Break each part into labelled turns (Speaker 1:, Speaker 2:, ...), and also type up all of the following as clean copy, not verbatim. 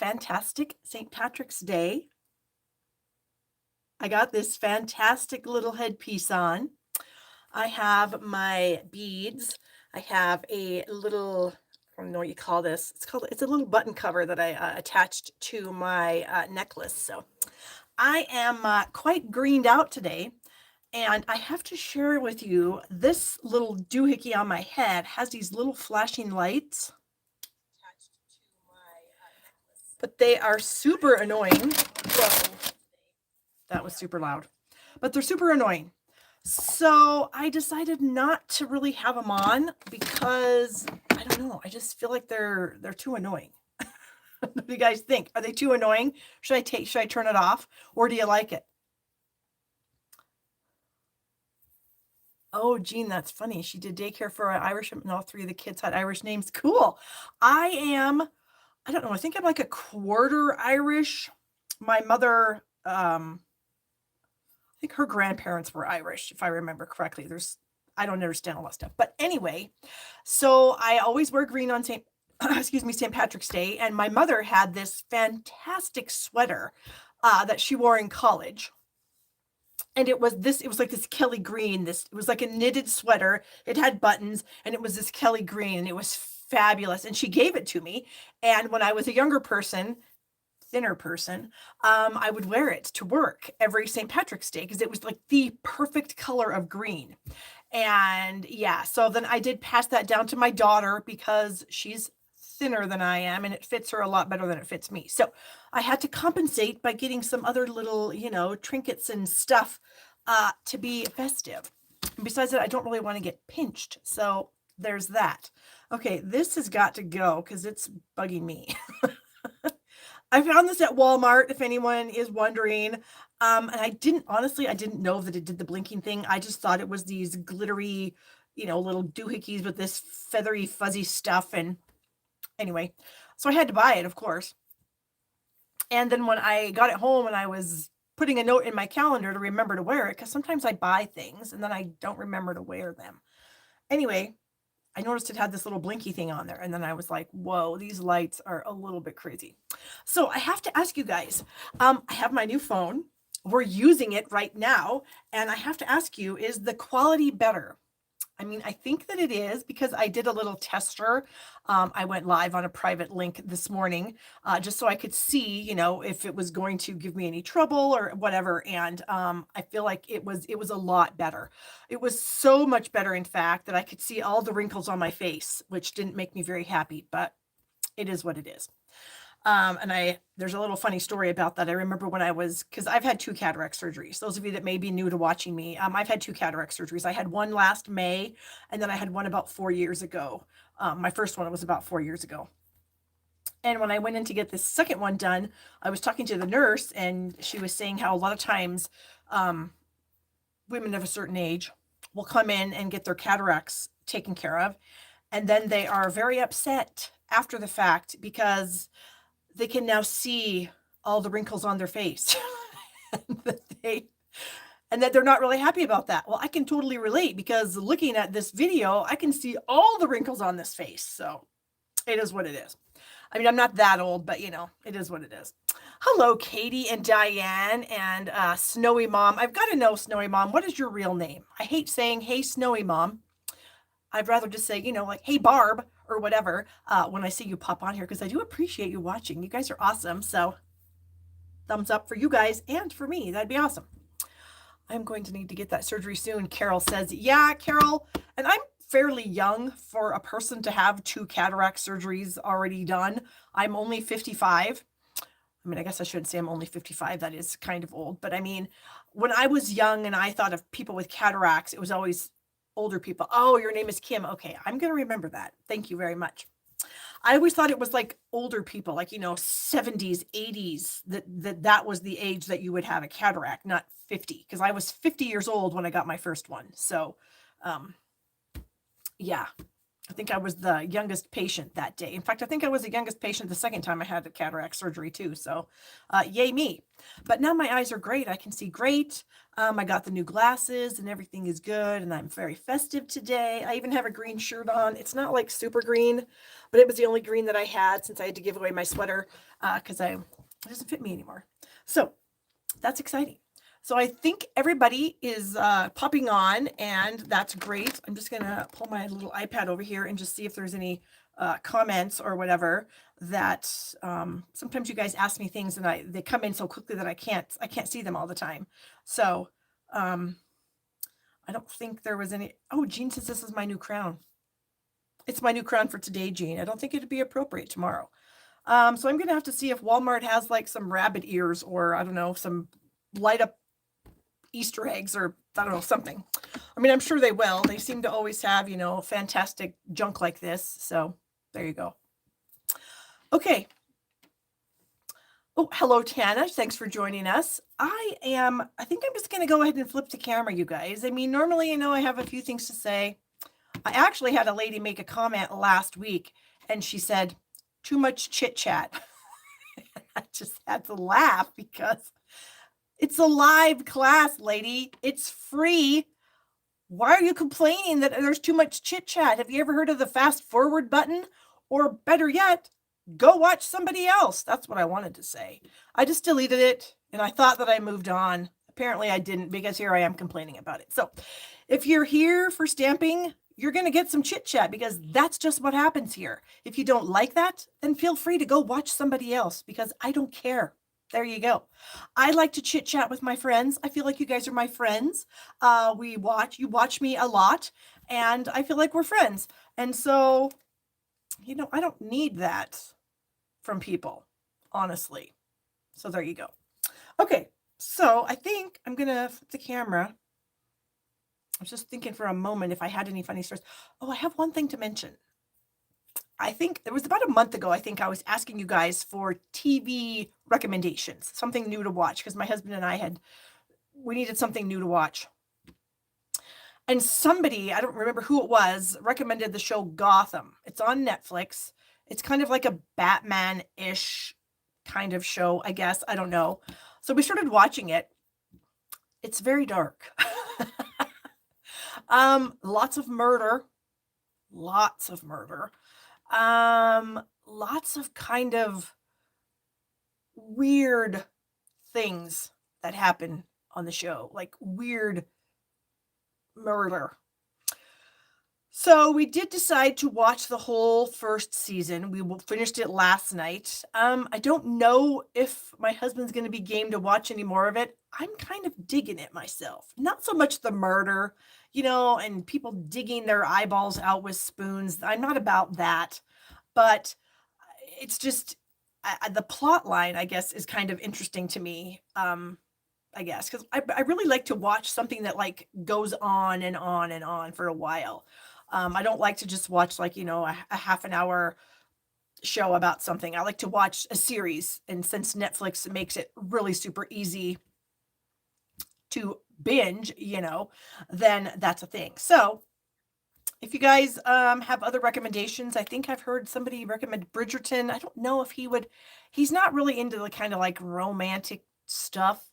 Speaker 1: fantastic St. Patrick's Day. I got this fantastic little headpiece on. I have my beads. I have a little, I don't know what you call this. It's a little button cover that I attached to my necklace. So I am quite greened out today. And I have to share with you this little doohickey on my head has these little flashing lights attached to my necklace, but they are super annoying. Whoa, that was super loud, but they're super annoying. So I decided not to really have them on because I don't know. I just feel like they're too annoying. What do you guys think? Are they too annoying? Should I turn it off, or do you like it? Oh, Jean, that's funny. She did daycare for an Irish, and all three of the kids had Irish names. Cool. I don't know, I think I'm like a quarter Irish. My mother, I think her grandparents were Irish, if I remember correctly. I don't understand all that stuff. But anyway, so I always wear green on St. Patrick's Day. And my mother had this fantastic sweater that she wore in college. And it was like this Kelly green. It was like a knitted sweater. It had buttons, and it was this Kelly green, and it was fabulous. And she gave it to me. And when I was a younger person, thinner person, I would wear it to work every St. Patrick's Day because it was like the perfect color of green. And yeah, so then I did pass that down to my daughter because she's thinner than I am, and it fits her a lot better than it fits me. So I had to compensate by getting some other little, trinkets and stuff to be festive. And besides that, I don't really want to get pinched. So there's that. Okay, this has got to go because it's bugging me. I found this at Walmart, if anyone is wondering. And I didn't know that it did the blinking thing. I just thought it was these glittery, little doohickeys with this feathery, fuzzy stuff. And anyway, so I had to buy it, of course. And then when I got it home and I was putting a note in my calendar to remember to wear it, because sometimes I buy things and then I don't remember to wear them. Anyway, I noticed it had this little blinky thing on there. And then I was like, whoa, these lights are a little bit crazy. So I have to ask you guys, I have my new phone. We're using it right now. And I have to ask you, is the quality better? I mean, I think that it is because I did a little tester. I went live on a private link this morning just so I could see, if it was going to give me any trouble or whatever. And I feel like it was a lot better. It was so much better, in fact, that I could see all the wrinkles on my face, which didn't make me very happy, but it is what it is. And there's a little funny story about that. I remember because I've had 2 cataract surgeries. Those of you that may be new to watching me, I've had 2 cataract surgeries. I had one last May, and then I had one about 4 years ago. My first one was about 4 years ago. And when I went in to get this second one done, I was talking to the nurse, and she was saying how a lot of times, women of a certain age will come in and get their cataracts taken care of. And then they are very upset after the fact because they can now see all the wrinkles on their face and that they're not really happy about that. Well, I can totally relate because looking at this video, I can see all the wrinkles on this face. So it is what it is. I mean, I'm not that old, but it is what it is. Hello, Katie and Diane and Snowy Mom. I've got to know, Snowy Mom, what is your real name? I hate saying, hey, Snowy Mom. I'd rather just say, like, hey, Barb, or whatever, when I see you pop on here, because I do appreciate you watching. You guys are awesome. So thumbs up for you guys and for me. That'd be awesome. I'm going to need to get that surgery soon. Carol says, yeah, Carol. And I'm fairly young for a person to have 2 cataract surgeries already done. I'm only 55. I mean, I guess I shouldn't say I'm only 55. That is kind of old. But I mean, when I was young and I thought of people with cataracts, it was always older people. Oh, your name is Kim. Okay, I'm going to remember that. Thank you very much. I always thought it was like older people, like, 70s, 80s, that was the age that you would have a cataract, not 50, because I was 50 years old when I got my first one. So, yeah, I think I was the youngest patient that day. In fact, I think I was the youngest patient the second time I had the cataract surgery too. So, yay me. But now my eyes are great. I can see great. I got the new glasses and everything is good. And I'm very festive today. I even have a green shirt on. It's not like super green, but it was the only green that I had since I had to give away my sweater. because it doesn't fit me anymore. So that's exciting. So I think everybody is popping on, and that's great. I'm just going to pull my little iPad over here and just see if there's any comments or whatever that sometimes you guys ask me things and they come in so quickly that I can't see them all the time. So I don't think there was any. Oh, Jean says this is my new crown. It's my new crown for today, Jean. I don't think it'd be appropriate tomorrow. So I'm going to have to see if Walmart has like some rabbit ears or I don't know, some light up Easter eggs or I don't know, something. I mean, I'm sure they will. They seem to always have, you know, fantastic junk like this. So there you go. Okay. Oh, hello, Tana. Thanks for joining us. I think I'm just going to go ahead and flip the camera, you guys. I mean, normally, you know, I have a few things to say. I actually had a lady make a comment last week and she said, too much chit chat. I just had to laugh because it's a live class, lady. It's free. Why are you complaining that there's too much chit chat? Have you ever heard of the fast forward button? Or better yet, go watch somebody else. That's what I wanted to say. I just deleted it and I thought that I moved on. Apparently I didn't because here I am complaining about it. So if you're here for stamping, you're going to get some chit chat because that's just what happens here. If you don't like that, then feel free to go watch somebody else because I don't care. There you go. I like to chit chat with my friends. I feel like you guys are my friends. You watch me a lot and I feel like we're friends. And so, you know, I don't need that from people, honestly. So there you go. Okay. So I think I'm going to flip the camera. I was just thinking for a moment if I had any funny stories. Oh, I have one thing to mention. I think it was about a month ago. I think I was asking you guys for TV recommendations, something new to watch because my husband and we needed something new to watch. And somebody, I don't remember who it was, recommended the show Gotham. It's on Netflix. It's kind of like a Batman-ish kind of show, I guess. I don't know. So we started watching it. It's very dark. Lots of murder. Lots of kind of weird things that happen on the show, like weird murder. So we did decide to watch the whole first season. We finished it last night. I don't know if my husband's going to be game to watch any more of it. I'm kind of digging it myself. Not so much the murder, you know, and people digging their eyeballs out with spoons. I'm not about that. But it's just the plot line, I guess, is kind of interesting to me. I guess, because I really like to watch something that like goes on and on and on for a while. I don't like to just watch like, you know, a half an hour show about something. I like to watch a series. And since Netflix makes it really super easy to binge, you know, then that's a thing. So if you guys have other recommendations, I think I've heard somebody recommend Bridgerton. I don't know if he's not really into the kind of like romantic stuff.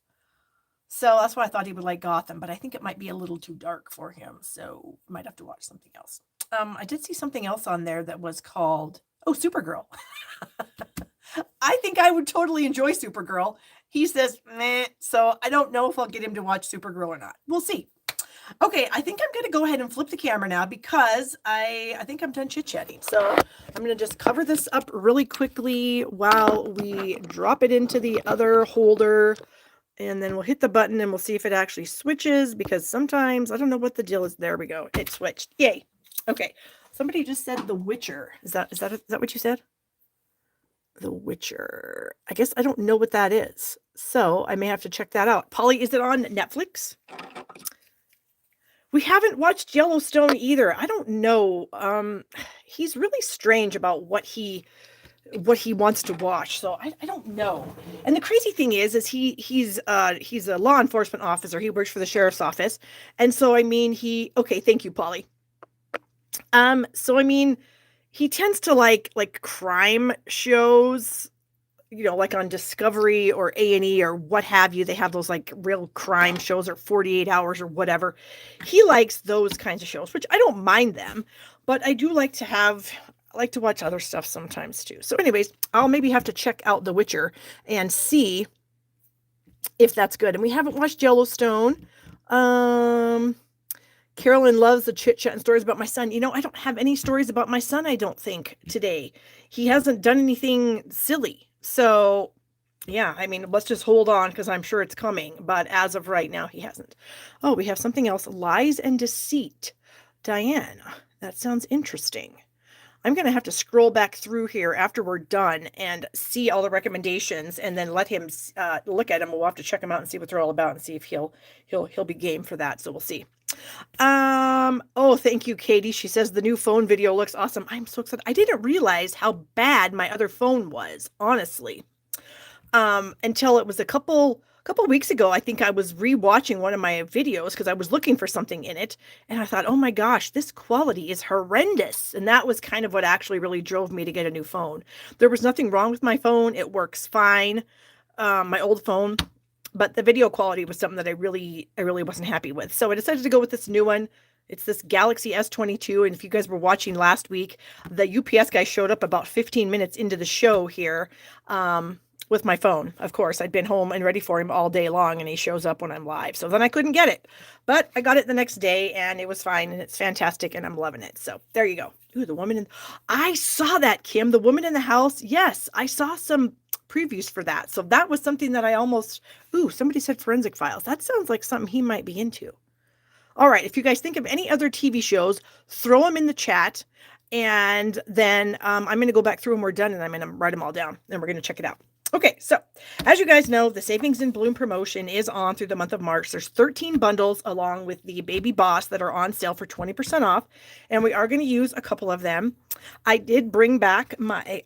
Speaker 1: So that's why I thought he would like Gotham, but I think it might be a little too dark for him. So might have to watch something else. I did see something else on there that was called, Supergirl. I think I would totally enjoy Supergirl. He says, meh. So I don't know if I'll get him to watch Supergirl or not. We'll see. Okay, I think I'm going to go ahead and flip the camera now because I think I'm done chit-chatting. So I'm going to just cover this up really quickly while we drop it into the other holder. And then we'll hit the button and we'll see if it actually switches because sometimes, I don't know what the deal is. There we go. It switched. Yay. Okay. Somebody just said The Witcher. Is that what you said? The Witcher. I guess I don't know what that is. So I may have to check that out. Polly, is it on Netflix? We haven't watched Yellowstone either. I don't know. He's really strange about what he wants to watch. So I don't know. And the crazy thing is he's a law enforcement officer. He works for the sheriff's office. And so, I mean, okay, thank you, Polly. So, I mean, he tends to like crime shows, you know, like on Discovery or A&E or what have you. They have those like real crime shows or 48 Hours or whatever. He likes those kinds of shows, which I don't mind them, but I do like to have I like to watch other stuff sometimes too. So anyways, I'll maybe have to check out The Witcher and see if that's good. And we haven't watched Yellowstone. Carolyn loves the chit chat and stories about my son. I don't have any stories about my son, I don't think, today. He hasn't done anything silly. So yeah, I mean, let's just hold on because I'm sure it's coming. But as of right now, he hasn't. Oh, we have something else. Lies and deceit. Diana, that sounds interesting. I'm going to have to scroll back through here after we're done and see all the recommendations and then let him look at them. We'll have to check them out and see what they're all about and see if he'll be game for that. So we'll see. Oh, thank you, Katie. She says the new phone video looks awesome. I'm so excited. I didn't realize how bad my other phone was, honestly. Until it was a couple weeks ago. I think I was rewatching one of my videos because I was looking for something in it, and I thought, oh my gosh, this quality is horrendous. And that was kind of what actually really drove me to get a new phone. There was nothing wrong with my phone. It works fine. My old phone, but the video quality was something that I really wasn't happy with. So I decided to go with this new one. It's this Galaxy S22. And if you guys were watching last week, the UPS guy showed up about 15 minutes into the show here. With my phone. Of course, I'd been home and ready for him all day long, and he shows up when I'm live. So then I couldn't get it, but I got it the next day and it was fine, and it's fantastic, and I'm loving it. So there you go. Ooh, the woman I saw that, Kim, the woman in the house. Yes, I saw some previews for that. So that was something that I almost, somebody said Forensic Files. That sounds like something he might be into. All right. If you guys think of any other TV shows, throw them in the chat. And then I'm going to go back through when we're done, and I'm going to write them all down, and we're going to check it out. Okay, so as you guys know, the Savings in Bloom promotion is on through the month of March. There's 13 bundles along with the Baby Boss that are on sale for 20% off, and we are going to use a couple of them. I did bring back my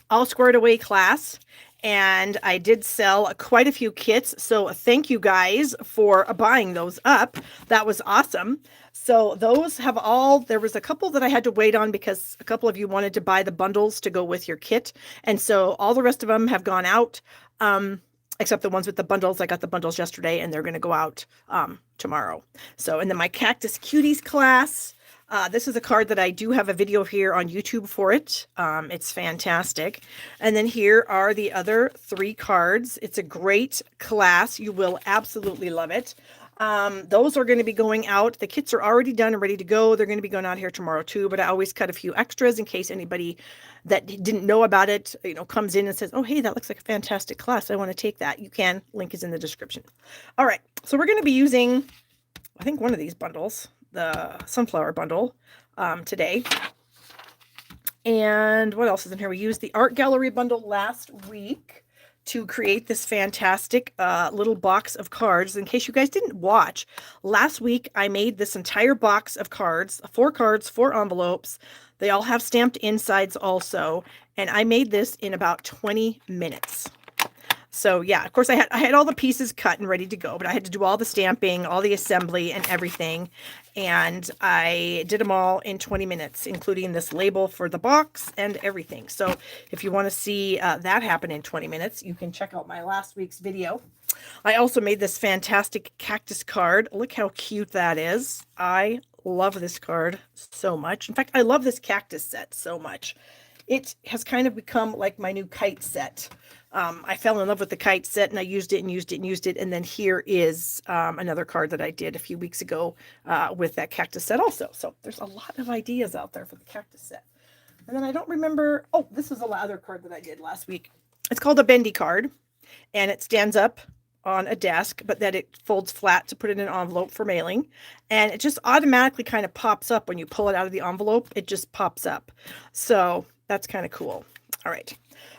Speaker 1: All Squared Away class, and I did sell quite a few kits, so thank you guys for buying those up. That was awesome. So those have there was a couple that I had to wait on because a couple of you wanted to buy the bundles to go with your kit. And so all the rest of them have gone out, except the ones with the bundles. I got the bundles yesterday, and they're going to go out tomorrow. So, and then my Cactus Cuties class. This is a card that I do have a video here on YouTube for it. It's fantastic. And then here are the other 3 cards. It's a great class. You will absolutely love it. Those are going to be going out. The kits are already done and ready to go. They're going to be going out here tomorrow too, but I always cut a few extras in case anybody that didn't know about it, comes in and says, oh, hey, that looks like a fantastic class. I want to take that. You can. Link is in the description. All right. So we're going to be using, I think, one of these bundles, the sunflower bundle, today. And what else is in here? We used the art gallery bundle last week to create this fantastic little box of cards. In case you guys didn't watch, last week I made this entire box of cards, 4 cards, 4 envelopes. They all have stamped insides also, and I made this in about 20 minutes. So yeah, of course I had all the pieces cut and ready to go, but I had to do all the stamping, all the assembly and everything. And I did them all in 20 minutes, including this label for the box and everything. So if you want to see that happen in 20 minutes, you can check out my last week's video. I also made this fantastic cactus card. Look how cute that is. I love this card so much. In fact, I love this cactus set so much. It has kind of become like my new kite set. I fell in love with the kite set, and I used it and used it and used it. And then here is another card that I did a few weeks ago with that cactus set also. So there's a lot of ideas out there for the cactus set. And then I don't remember. Oh, this is the other card that I did last week. It's called a bendy card, and it stands up on a desk, but that it folds flat to put it in an envelope for mailing. And it just automatically kind of pops up when you pull it out of the envelope. It just pops up. So that's kind of cool. All right.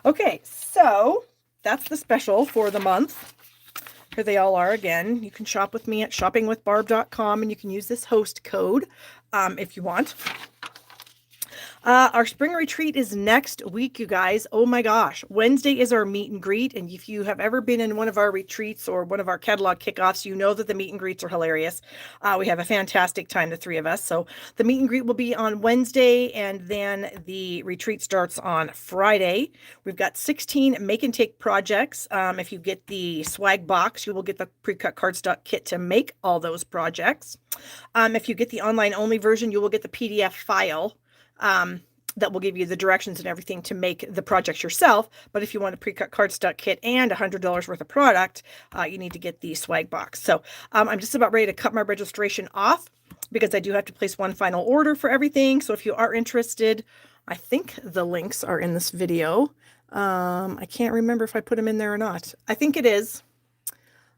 Speaker 1: Okay, so that's the special for the month. Here they all are again. You can shop with me at shoppingwithbarb.com, and you can use this host code if you want. Our spring retreat is next week, you guys. Oh my gosh. Wednesday is our meet and greet. And if you have ever been in one of our retreats or one of our catalog kickoffs, you know that the meet and greets are hilarious. We have a fantastic time, the 3 of us. So the meet and greet will be on Wednesday, and then the retreat starts on Friday. We've got 16 make and take projects. If you get the swag box, you will get the pre-cut cardstock kit to make all those projects. If you get the online only version, you will get the PDF file that will give you the directions and everything to make the project yourself. But if you want a pre-cut cardstock kit and $100 worth of product, you need to get the swag box. So I'm just about ready to cut my registration off because I do have to place one final order for everything. So if you are interested, I think the links are in this video. I can't remember if I put them in there or not. I think it is.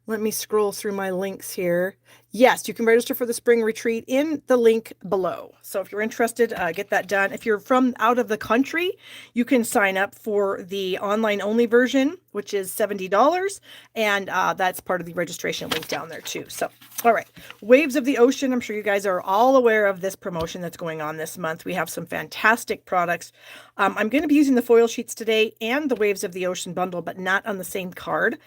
Speaker 1: Let me scroll through my links here. Yes, you can register for the spring retreat in the link below. So if you're interested, get that done. If you're from out of the country, you can sign up for the online only version, which is $70. And that's part of the registration link down there too. So, all right. Waves of the Ocean. I'm sure you guys are all aware of this promotion that's going on this month. We have some fantastic products. I'm going to be using the foil sheets today and the Waves of the Ocean bundle, but not on the same card.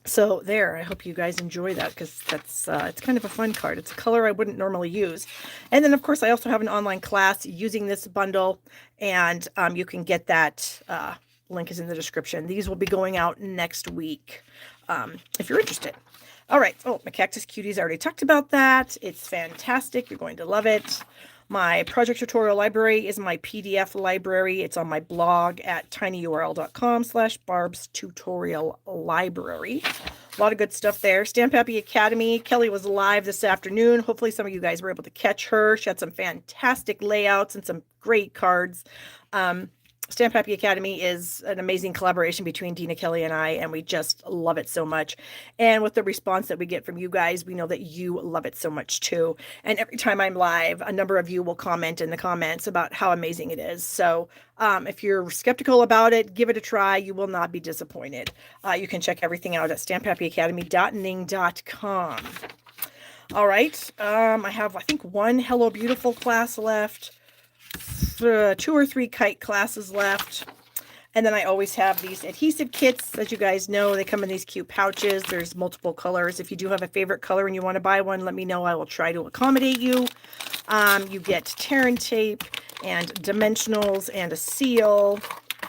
Speaker 1: So there, I hope you guys enjoy that because that's it's kind of a fun card. It's a color I wouldn't normally use. And then, of course, I also have an online class using this bundle, and you can get that. Link is in the description. These will be going out next week if you're interested. All right. Oh, my Cactus Cuties, I already talked about that. It's fantastic. You're going to love it. My project tutorial library is my PDF library. It's on my blog at tinyurl.com/Barb's tutorial library. A lot of good stuff there. Stamparatus Academy. Kelly was live this afternoon. Hopefully some of you guys were able to catch her. She had some fantastic layouts and some great cards. Stamparatus Academy is an amazing collaboration between Dina, Kelly, and I, and we just love it so much. And with the response that we get from you guys, we know that you love it so much too. And every time I'm live, a number of you will comment in the comments about how amazing it is. So if you're skeptical about it, give it a try. You will not be disappointed. You can check everything out at stamparatusacademy.ning.com. All right. I have, I think, one Hello Beautiful class left. 2 or 3 kite classes left, and then I always have these adhesive kits. As you guys know, they come in these cute pouches. There's multiple colors. If you do have a favorite color and you want to buy one, let me know. I will try to accommodate you. You get tear and tape and dimensionals and a seal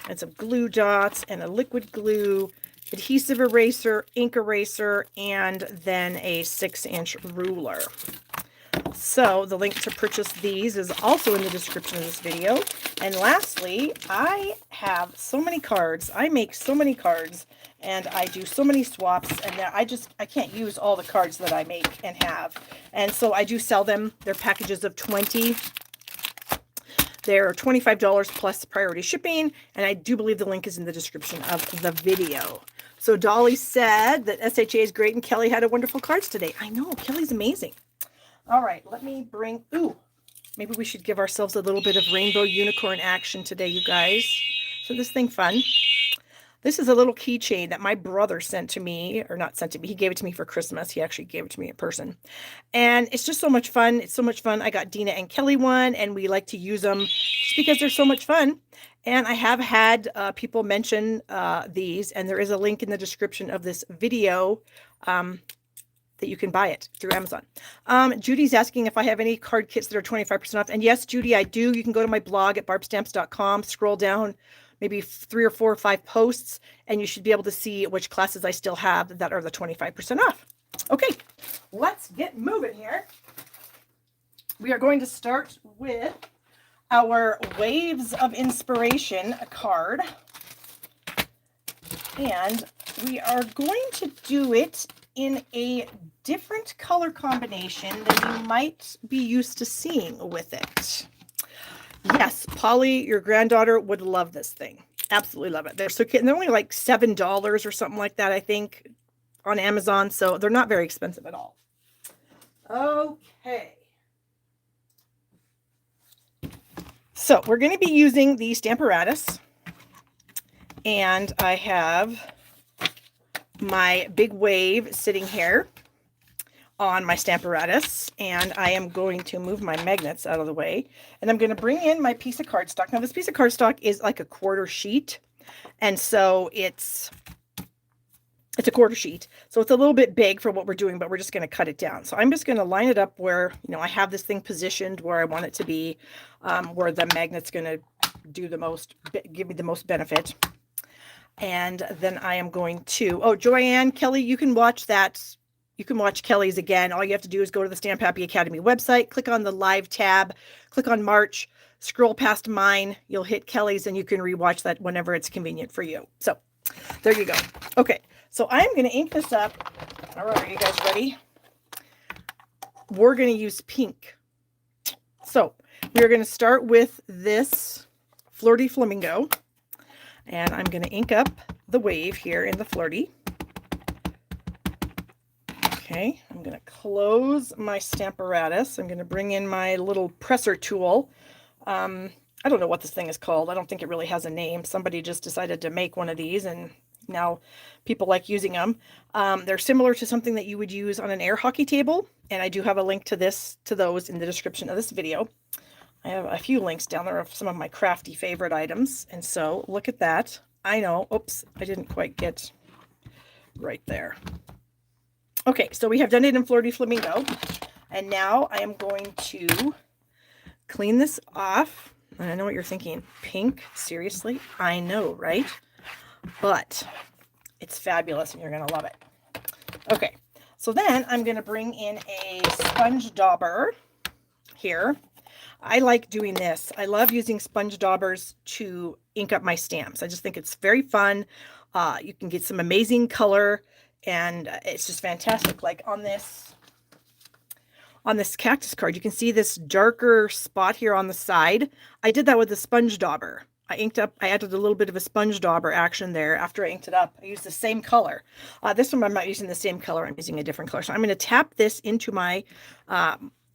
Speaker 1: and some glue dots and a liquid glue, adhesive eraser, ink eraser, and then a 6-inch ruler. So the link to purchase these is also in the description of this video. And lastly, I have so many cards. I make so many cards and I do so many swaps, and I can't use all the cards that I make and have. And so I do sell them. They're packages of 20. They're $25 plus priority shipping, and I do believe the link is in the description of the video. So Dolly said that SHA is great and Kelly had a wonderful cards today. I know, Kelly's amazing. All right, let me bring, maybe we should give ourselves a little bit of rainbow unicorn action today, you guys. So this thing fun. This is a little keychain that my brother sent to me, or not sent to me. He gave it to me for Christmas. He actually gave it to me in person. And it's just so much fun. It's so much fun. I got Dina and Kelly one, and we like to use them just because they're so much fun. And I have had people mention these, and there is a link in the description of this video that you can buy it through Amazon. Judy's asking if I have any card kits that are 25% off. And yes, Judy, I do. You can go to my blog at barbstamps.com, scroll down maybe 3 or 4 or 5 posts, and you should be able to see which classes I still have that are the 25% off. Okay, let's get moving here. We are going to start with our Waves of Inspiration card. And we are going to do it in a different color combination than you might be used to seeing with it. Yes, Polly, your granddaughter would love this thing. Absolutely love it. They're so cute. And they're only like $7 or something like that, I think, on Amazon. So they're not very expensive at all. Okay. So we're going to be using the Stamparatus. And I have my big wave sitting here on my Stamparatus, and I am going to move my magnets out of the way, and I'm going to bring in my piece of cardstock. Now this piece of cardstock is like a quarter sheet, and so it's a quarter sheet, so it's a little bit big for what we're doing, but we're just going to cut it down. So I'm just going to line it up where, you know, I have this thing positioned where I want it to be, where the magnet's going to do the most, give me the most benefit. And then I am going to, oh, Joanne, Kelly, you can watch that you can watch Kelly's again. All you have to do is go to the Stamp Happy Academy website, click on the live tab, click on March, scroll past mine. You'll hit Kelly's and you can rewatch that whenever it's convenient for you. So there you go. Okay, so I'm going to ink this up. All right, are you guys ready? We're going to use pink. So we're going to start with this Flirty Flamingo, and I'm going to ink up the wave here in the Flirty. Okay, I'm going to close my Stamparatus. I'm going to bring in my little presser tool. I don't know what this thing is called. I don't think it really has a name. Somebody just decided to make one of these, and now people like using them. They're similar to something that you would use on an air hockey table, and I do have a link to those in the description of this video. I have a few links down there of some of my crafty favorite items, and so look at that. I know, oops, I didn't quite get right there. Okay, so we have done it in Flirty Flamingo, and now I am going to clean this off. And I know what you're thinking, pink? Seriously? I know, right? But it's fabulous and you're going to love it. Okay, so then I'm going to bring in a sponge dauber here. I like doing this. I love using sponge daubers to ink up my stamps. I just think it's very fun. You can get some amazing color, and it's just fantastic. Like on this cactus card, you can see this darker spot here on the side. I did that with the sponge dauber. I added a little bit of a sponge dauber action there after I inked it up. I used the same color. This one I'm not using the same color. I'm using a different color. So I'm going to tap this into my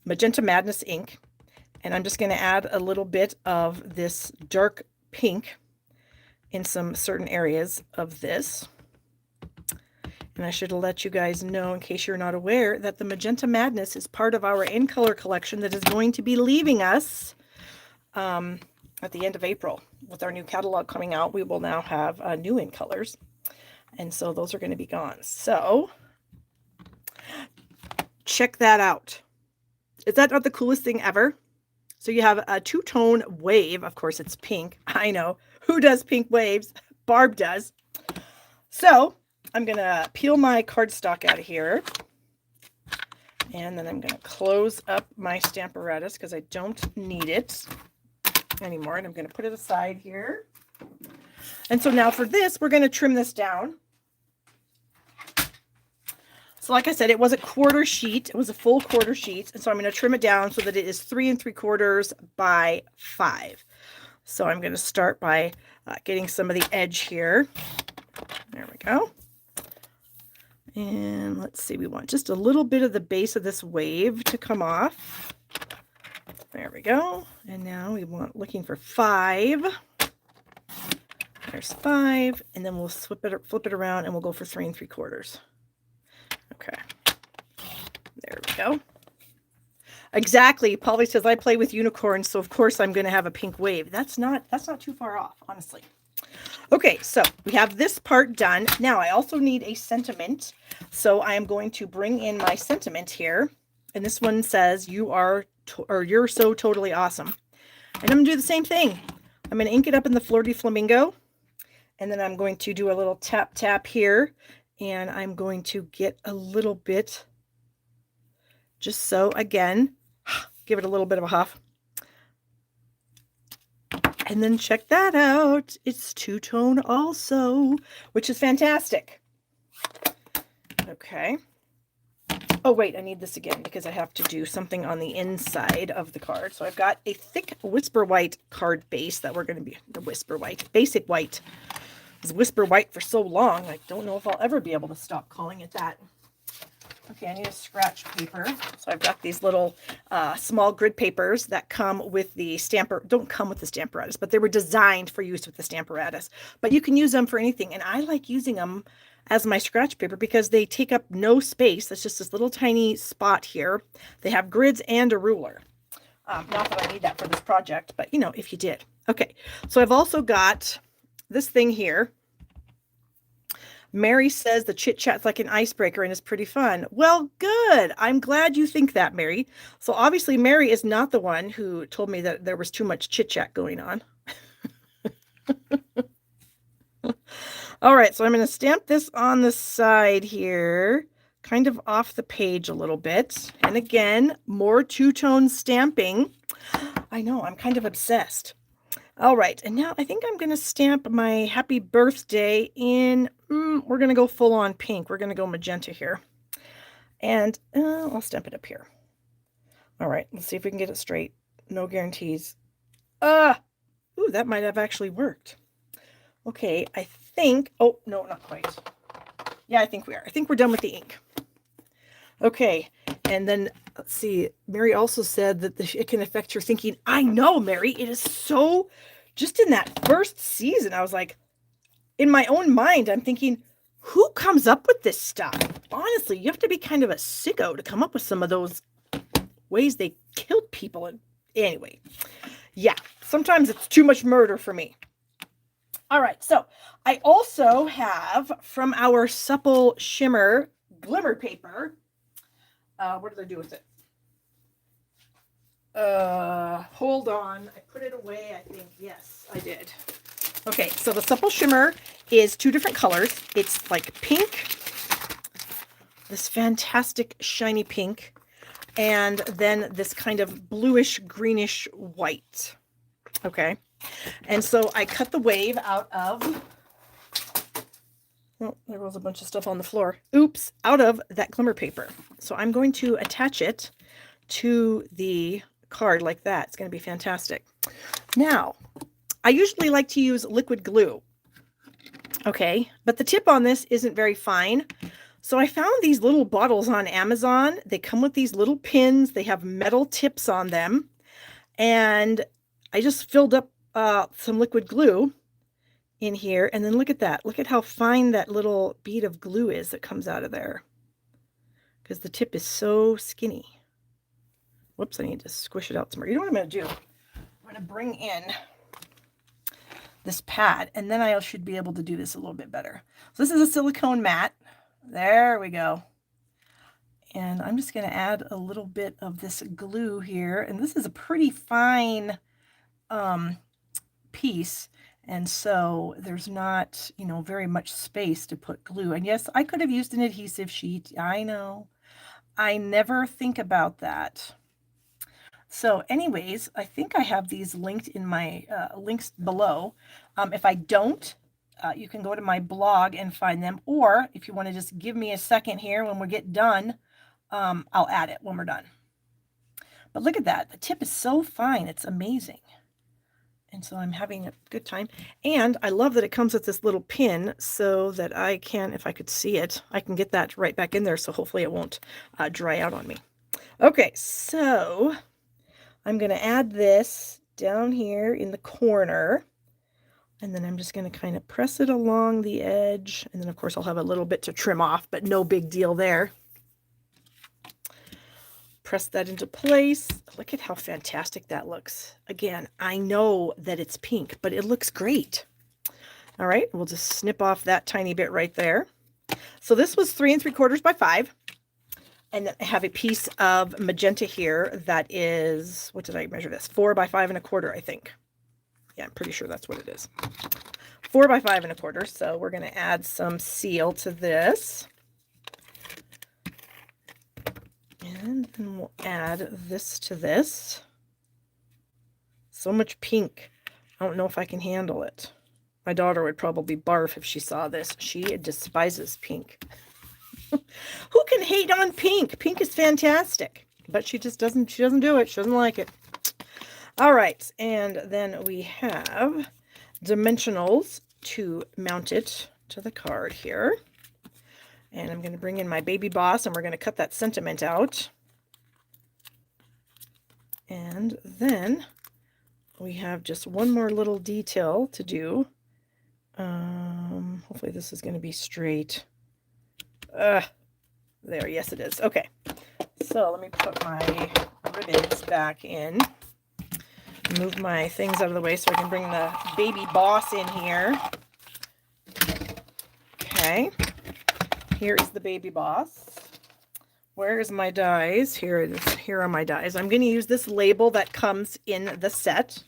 Speaker 1: Magenta Madness ink, and I'm just going to add a little bit of this dark pink in some certain areas of this. And I should let you guys know, in case you're not aware, that the Magenta Madness is part of our in color collection that is going to be leaving us at the end of April. With our new catalog coming out, we will now have new in colors. And so those are going to be gone. So check that out. Is that not the coolest thing ever? So you have a two-tone wave. Of course, it's pink. I know. Who does pink waves? Barb does. So I'm going to peel my cardstock out of here, and then I'm going to close up my Stamparatus because I don't need it anymore, and I'm going to put it aside here. And so now for this, we're going to trim this down. So like I said, it was a quarter sheet. It was a full quarter sheet, and so I'm going to trim it down so that it is 3 3/4 by 5. So I'm going to start by getting some of the edge here. There we go. And let's see, we want just a little bit of the base of this wave to come off. There we go. And now we want, looking for 5. There's 5, and then we'll flip it around, and we'll go for 3 3/4. Okay. There we go. Exactly. Polly says, I play with unicorns, so of course I'm going to have a pink wave. That's not too far off, honestly. Okay, so we have this part done. Now I also need a sentiment. So I am going to bring in my sentiment here. And this one says, you're so totally awesome. And I'm going to do the same thing. I'm going to ink it up in the Flirty Flamingo. And then I'm going to do a little tap tap here. And I'm going to get a little bit, just so, again, give it a little bit of a huff. And then check that out. It's two-tone also, which is fantastic. Okay. Oh, wait, I need this again because I have to do something on the inside of the card. So I've got a thick Whisper White card base that we're going to be, the Whisper White, Basic White. It was Whisper White for so long, I don't know if I'll ever be able to stop calling it that. Okay, I need a scratch paper. So I've got these little small grid papers that come with the don't come with the Stamparatus, but they were designed for use with the Stamparatus. But you can use them for anything, and I like using them as my scratch paper because they take up no space. That's just this little tiny spot here. They have grids and a ruler. Not that I need that for this project, but you know, if you did. Okay, so I've also got this thing here. Mary says the chit chat's like an icebreaker and is pretty fun. Well, good. I'm glad you think that, Mary. So obviously Mary is not the one who told me that there was too much chit chat going on. All right, so I'm going to stamp this on the side here, kind of off the page a little bit. And again, more two-tone stamping. I know, I'm kind of obsessed. All right, and now I think I'm going to stamp my happy birthday in, we're going to go full on pink. We're going to go magenta here. And I'll stamp it up here. All right, let's see if we can get it straight. No guarantees. Ooh, that might have actually worked. Okay, I think, oh, no, not quite. Yeah, I think we are. I think we're done with the ink. Okay, and then, let's see, Mary also said that it can affect your thinking. I know, Mary, it is so, just in that first season, I was like, in my own mind, I'm thinking, who comes up with this stuff? Honestly, you have to be kind of a sicko to come up with some of those ways they killed people. And anyway, yeah, sometimes it's too much murder for me. All right, so I also have from our Supple Shimmer Glimmer Paper, what did I do with it? Hold on. I put it away, I think. Yes, I did. Okay, so the Supple Shimmer is 2 different colors. It's like pink, this fantastic shiny pink, and then this kind of bluish greenish white. Okay, and so I cut the wave out of, oh, there was a bunch of stuff on the floor. Oops, out of that glimmer paper. So I'm going to attach it to the card like that. It's going to be fantastic. Now, I usually like to use liquid glue. Okay, but the tip on this isn't very fine. So I found these little bottles on Amazon. They come with these little pins. They have metal tips on them. And I just filled up some liquid glue in here, and then look at that. Look at how fine that little bead of glue is that comes out of there, because the tip is so skinny. Whoops, I need to squish it out some more. You know what I'm going to do? I'm going to bring in this pad, and then I should be able to do this a little bit better. So this is a silicone mat. There we go. And I'm just going to add a little bit of this glue here, and this is a pretty fine piece. And so there's not, you know, very much space to put glue. And yes, I could have used an adhesive sheet. I know. I never think about that. So anyways, I think I have these linked in my links below. If I don't, you can go to my blog and find them. Or if you want to just give me a second here when we get done, I'll add it when we're done. But look at that. The tip is so fine. It's amazing. And so I'm having a good time. And I love that it comes with this little pin so that I can, if I could see it, I can get that right back in there. So hopefully it won't dry out on me. Okay, so I'm going to add this down here in the corner. And then I'm just going to kind of press it along the edge. And then, of course, I'll have a little bit to trim off, but no big deal there. Press that into place. Look at how fantastic that looks. Again, I know that it's pink, but it looks great. All right, we'll just snip off that tiny bit right there. So this was 3 3/4 by 5. And I have a piece of magenta here that is, what did I measure this? 4 by 5 1/4, I think. Yeah, I'm pretty sure that's what it is. 4 by 5 1/4. So we're going to add some seal to this. And then we'll add this to this. So much pink. I don't know if I can handle it. My daughter would probably barf if she saw this. She despises pink. Who can hate on pink? Pink is fantastic. But she just doesn't, she doesn't do it. She doesn't like it. All right. And then we have dimensionals to mount it to the card here. And I'm going to bring in my baby boss, and we're going to cut that sentiment out. And then we have just one more little detail to do. Hopefully this is going to be straight. There, yes it is. Okay, so let me put my ribbons back in. Move my things out of the way so I can bring the baby boss in here. Okay. Here is the baby boss. Where is my dies? Here it is. Here are my dies. I'm going to use this label that comes in the set.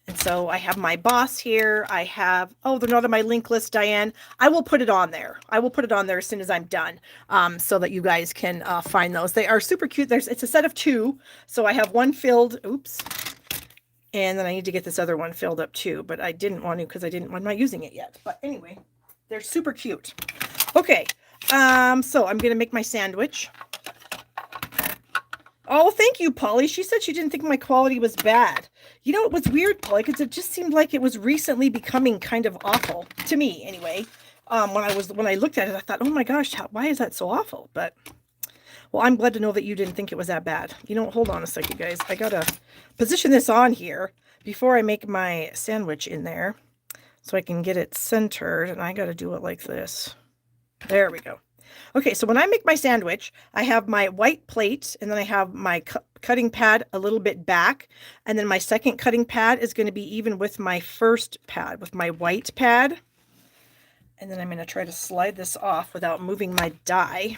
Speaker 1: And So I have my boss here. I have, oh, they're not on my link list, Diane. I will put it on there. I will put it on there as soon as I'm done, so that you guys can find those. They are super cute. It's a set of 2. So I have one filled, oops. And then I need to get this other one filled up too, but I didn't want to because I'm not using it yet. But anyway, they're super cute. Okay, so I'm going to make my sandwich. Oh, thank you, Polly. She said she didn't think my quality was bad. You know, it was weird, Polly, because it just seemed like it was recently becoming kind of awful to me, anyway. When I looked at it, I thought, oh my gosh, why is that so awful? But well, I'm glad to know that you didn't think it was that bad. You know, hold on a second, guys. I gotta position this on here before I make my sandwich in there, so I can get it centered. And I gotta do it like this. There we go. Okay, so when I make my sandwich, I have my white plate, and then I have my cutting pad a little bit back, and then my second cutting pad is going to be even with my first pad, with my white pad. And then I'm going to try to slide this off without moving my die.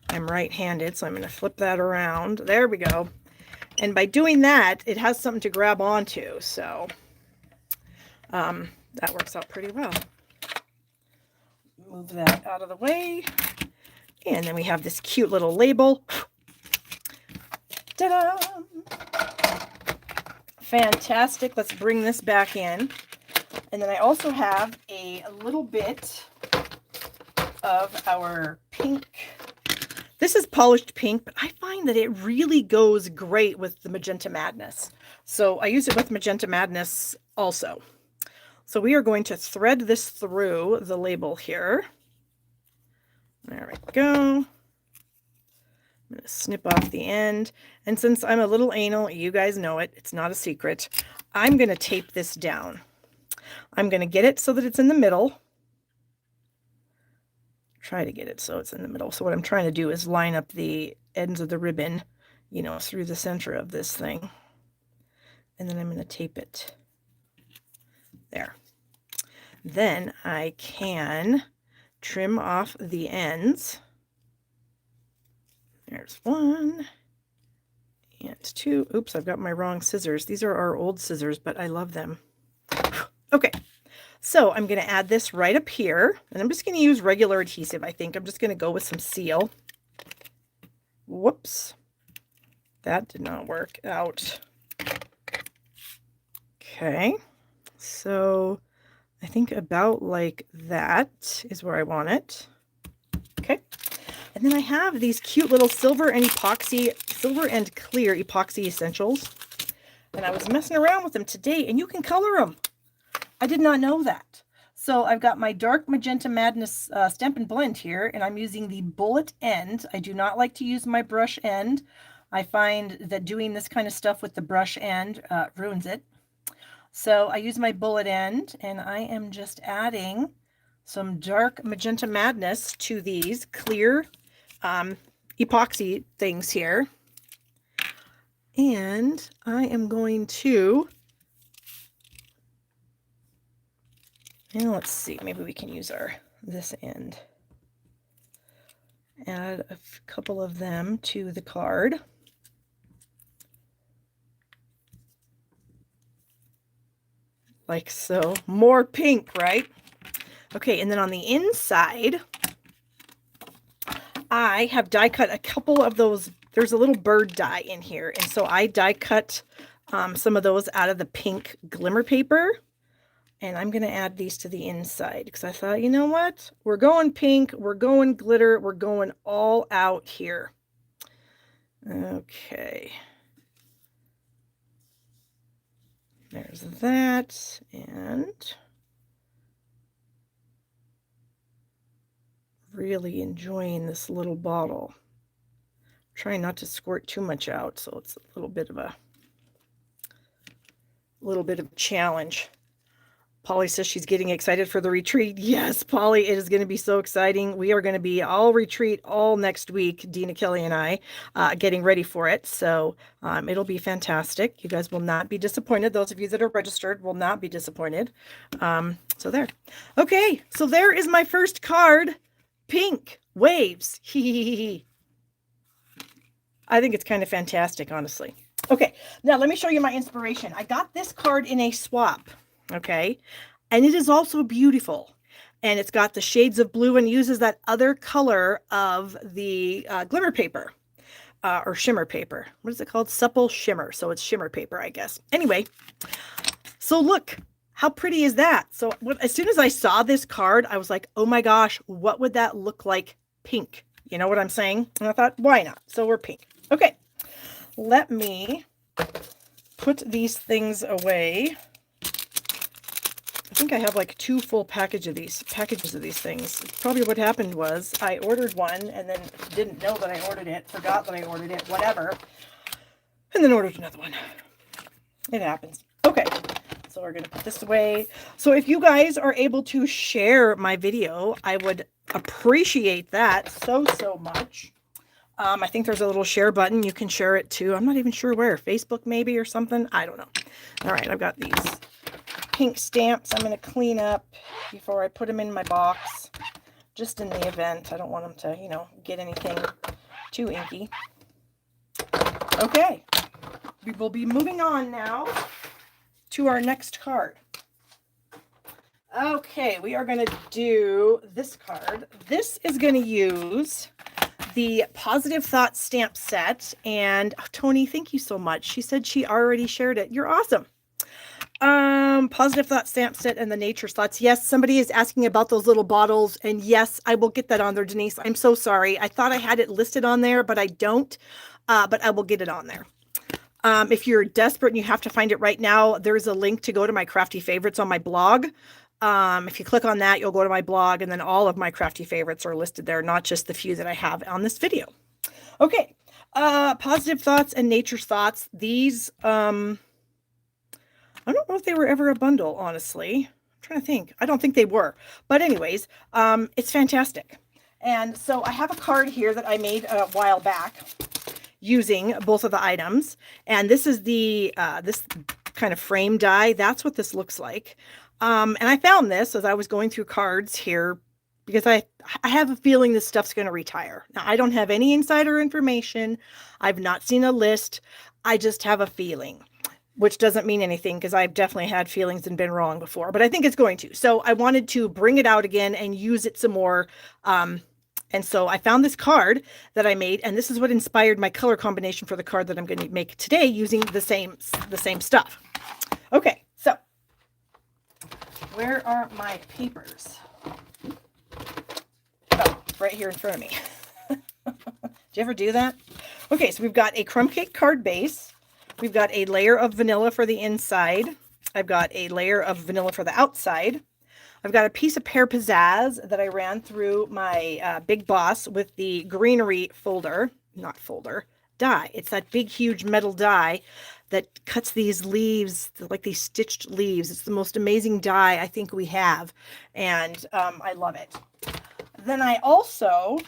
Speaker 1: I'm right-handed, so I'm going to flip that around. There we go. And by doing that, it has something to grab onto, so that works out pretty well. Move that out of the way. And then we have this cute little label. Ta-da! Fantastic. Let's bring this back in. And then I also have a little bit of our pink. This is polished pink, but I find that it really goes great with the Magenta Madness. So I use it with Magenta Madness also. So we are going to thread this through the label here. There we go. I'm going to snip off the end. And since I'm a little anal, you guys know it, it's not a secret, I'm going to tape this down. I'm going to get it so that it's in the middle. Try to get it so it's in the middle. So what I'm trying to do is line up the ends of the ribbon, you know, through the center of this thing. And then I'm going to tape it there. Then I can trim off the ends. There's 1 and 2. Oops, I've got my wrong scissors. These are our old scissors, but I love them. Okay, so I'm going to add this right up here, and I'm just going to use regular adhesive, I think. I'm just going to go with some seal. Whoops, that did not work out. Okay, so I think about like that is where I want it. Okay. And then I have these cute little silver and clear epoxy essentials. And I was messing around with them today, and you can color them. I did not know that. So I've got my dark Magenta Madness Stampin' Blend here, and I'm using the bullet end. I do not like to use my brush end. I find that doing this kind of stuff with the brush end ruins it. So I use my bullet end, and I am just adding some dark Magenta Madness to these clear epoxy things here. And I am going to, and let's see, maybe we can use this end. Add a couple of them to the card. Like so. More pink, right? Okay, and then on the inside, I have die cut a couple of those. There's a little bird die in here, and so I die cut some of those out of the pink glimmer paper, and I'm going to add these to the inside because I thought, you know what? We're going pink, we're going glitter, we're going all out here. Okay. There's that, and really enjoying this little bottle. Trying not to squirt too much out, so it's a little bit of a challenge. Polly says she's getting excited for the retreat. Yes, Polly, it is going to be so exciting. We are going to be all retreat all next week, Dina, Kelly, and I, getting ready for it. So it'll be fantastic. You guys will not be disappointed. Those of you that are registered will not be disappointed. So there. Okay, so there is my first card. Pink waves. I think it's kind of fantastic, honestly. Okay, now let me show you my inspiration. I got this card in a swap, okay? And it is also beautiful. And it's got the shades of blue and uses that other color of the glimmer paper or shimmer paper. What is it called? Supple shimmer. So it's shimmer paper, I guess. Anyway, so look, how pretty is that? So as soon as I saw this card, I was like, oh my gosh, what would that look like pink? You know what I'm saying? And I thought, why not? So we're pink. Okay. Let me put these things away. I think I have like 2 full packages of these things. Probably what happened was I ordered one and then didn't know that I ordered it, forgot that I ordered it, whatever, and then ordered another one. It happens. Okay, so we're going to put this away. So if you guys are able to share my video, I would appreciate that so much. I think there's a little share button. You can share it to, I'm not even sure where, Facebook maybe or something. I don't know. All right, I've got these pink stamps I'm going to clean up before I put them in my box, just in the event. I don't want them to, you know, get anything too inky. Okay, we will be moving on now to our next card. Okay, we are going to do this card. This is going to use the Positive Thoughts stamp set, and Tony, thank you so much. She said she already shared it. You're awesome. Positive Thoughts stamp set and the Nature Thoughts. Yes, somebody is asking about those little bottles, and yes, I will get that on there, Denise. I'm so sorry. I thought I had it listed on there, but I don't. But I will get it on there. If you're desperate and you have to find it right now, there's a link to go to my crafty favorites on my blog. If you click on that, you'll go to my blog, and then all of my crafty favorites are listed there, not just the few that I have on this video. Okay. Positive Thoughts and Nature's Thoughts. These, I don't know if they were ever a bundle, honestly. I'm trying to think. I don't think they were. But anyways, it's fantastic. And so I have a card here that I made a while back using both of the items. And this is the, this kind of frame die. That's what this looks like. And I found this as I was going through cards here because I have a feeling this stuff's going to retire. Now, I don't have any insider information. I've not seen a list. I just have a feeling, which doesn't mean anything because I've definitely had feelings and been wrong before, but I think it's going to. So I wanted to bring it out again and use it some more. And so I found this card that I made, and this is what inspired my color combination for the card that I'm going to make today using the same stuff. Okay, so where are my papers? Oh, right here in front of me. Do you ever do that? Okay, so we've got a crumb cake card base. We've got a layer of vanilla for the inside. I've got a layer of vanilla for the outside. I've got a piece of Pear Pizzazz that I ran through my Big Boss with the greenery die. It's that big, huge metal die that cuts these leaves, like these stitched leaves. It's the most amazing die I think we have, and I love it. Then I also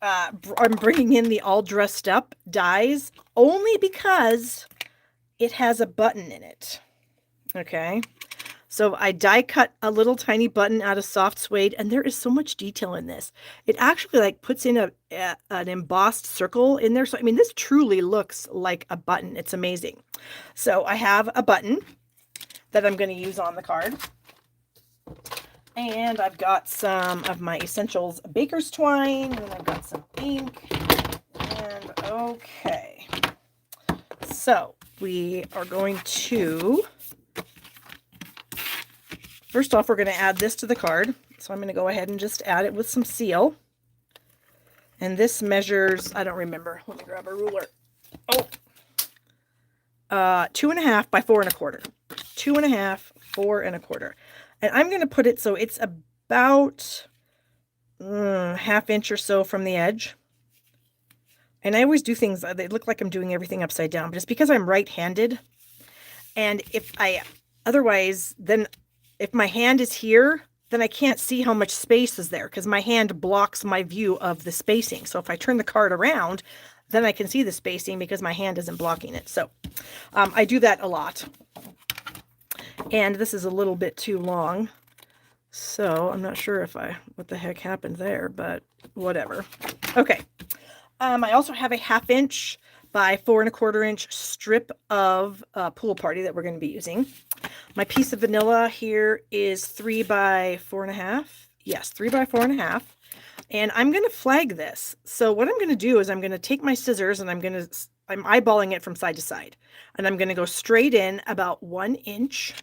Speaker 1: I'm bringing in the All Dressed Up dies only because it has a button in it. Okay. So I die cut a little tiny button out of soft suede, and there is so much detail in this. It actually like puts in an embossed circle in there. So, I mean, this truly looks like a button. It's amazing. So I have a button that I'm going to use on the card. And I've got some of my Essentials Baker's Twine, and I've got some ink. And okay. So we are going to... First off, we're going to add this to the card. So I'm going to go ahead and just add it with some seal. And this measures, I don't remember. Let me grab a ruler. Oh, 2.5 by 4 1/4. 2.5, 4 1/4. And I'm going to put it so it's about ½ inch or so from the edge. And I always do things, they look like I'm doing everything upside down, but it's because I'm right-handed. And otherwise, then if my hand is here, then I can't see how much space is there because my hand blocks my view of the spacing. So if I turn the card around, then I can see the spacing because my hand isn't blocking it. So I do that a lot. And this is a little bit too long. So I'm not sure what the heck happened there, but whatever. Okay. I also have a ½ inch by 4¼ inch strip of Pool Party that we're going to be using. My piece of vanilla here is 3 by 4½. Yes, 3 by 4½. And I'm going to flag this. So what I'm going to do is I'm going to take my scissors and I'm eyeballing it from side to side. And I'm going to go straight in about 1 inch.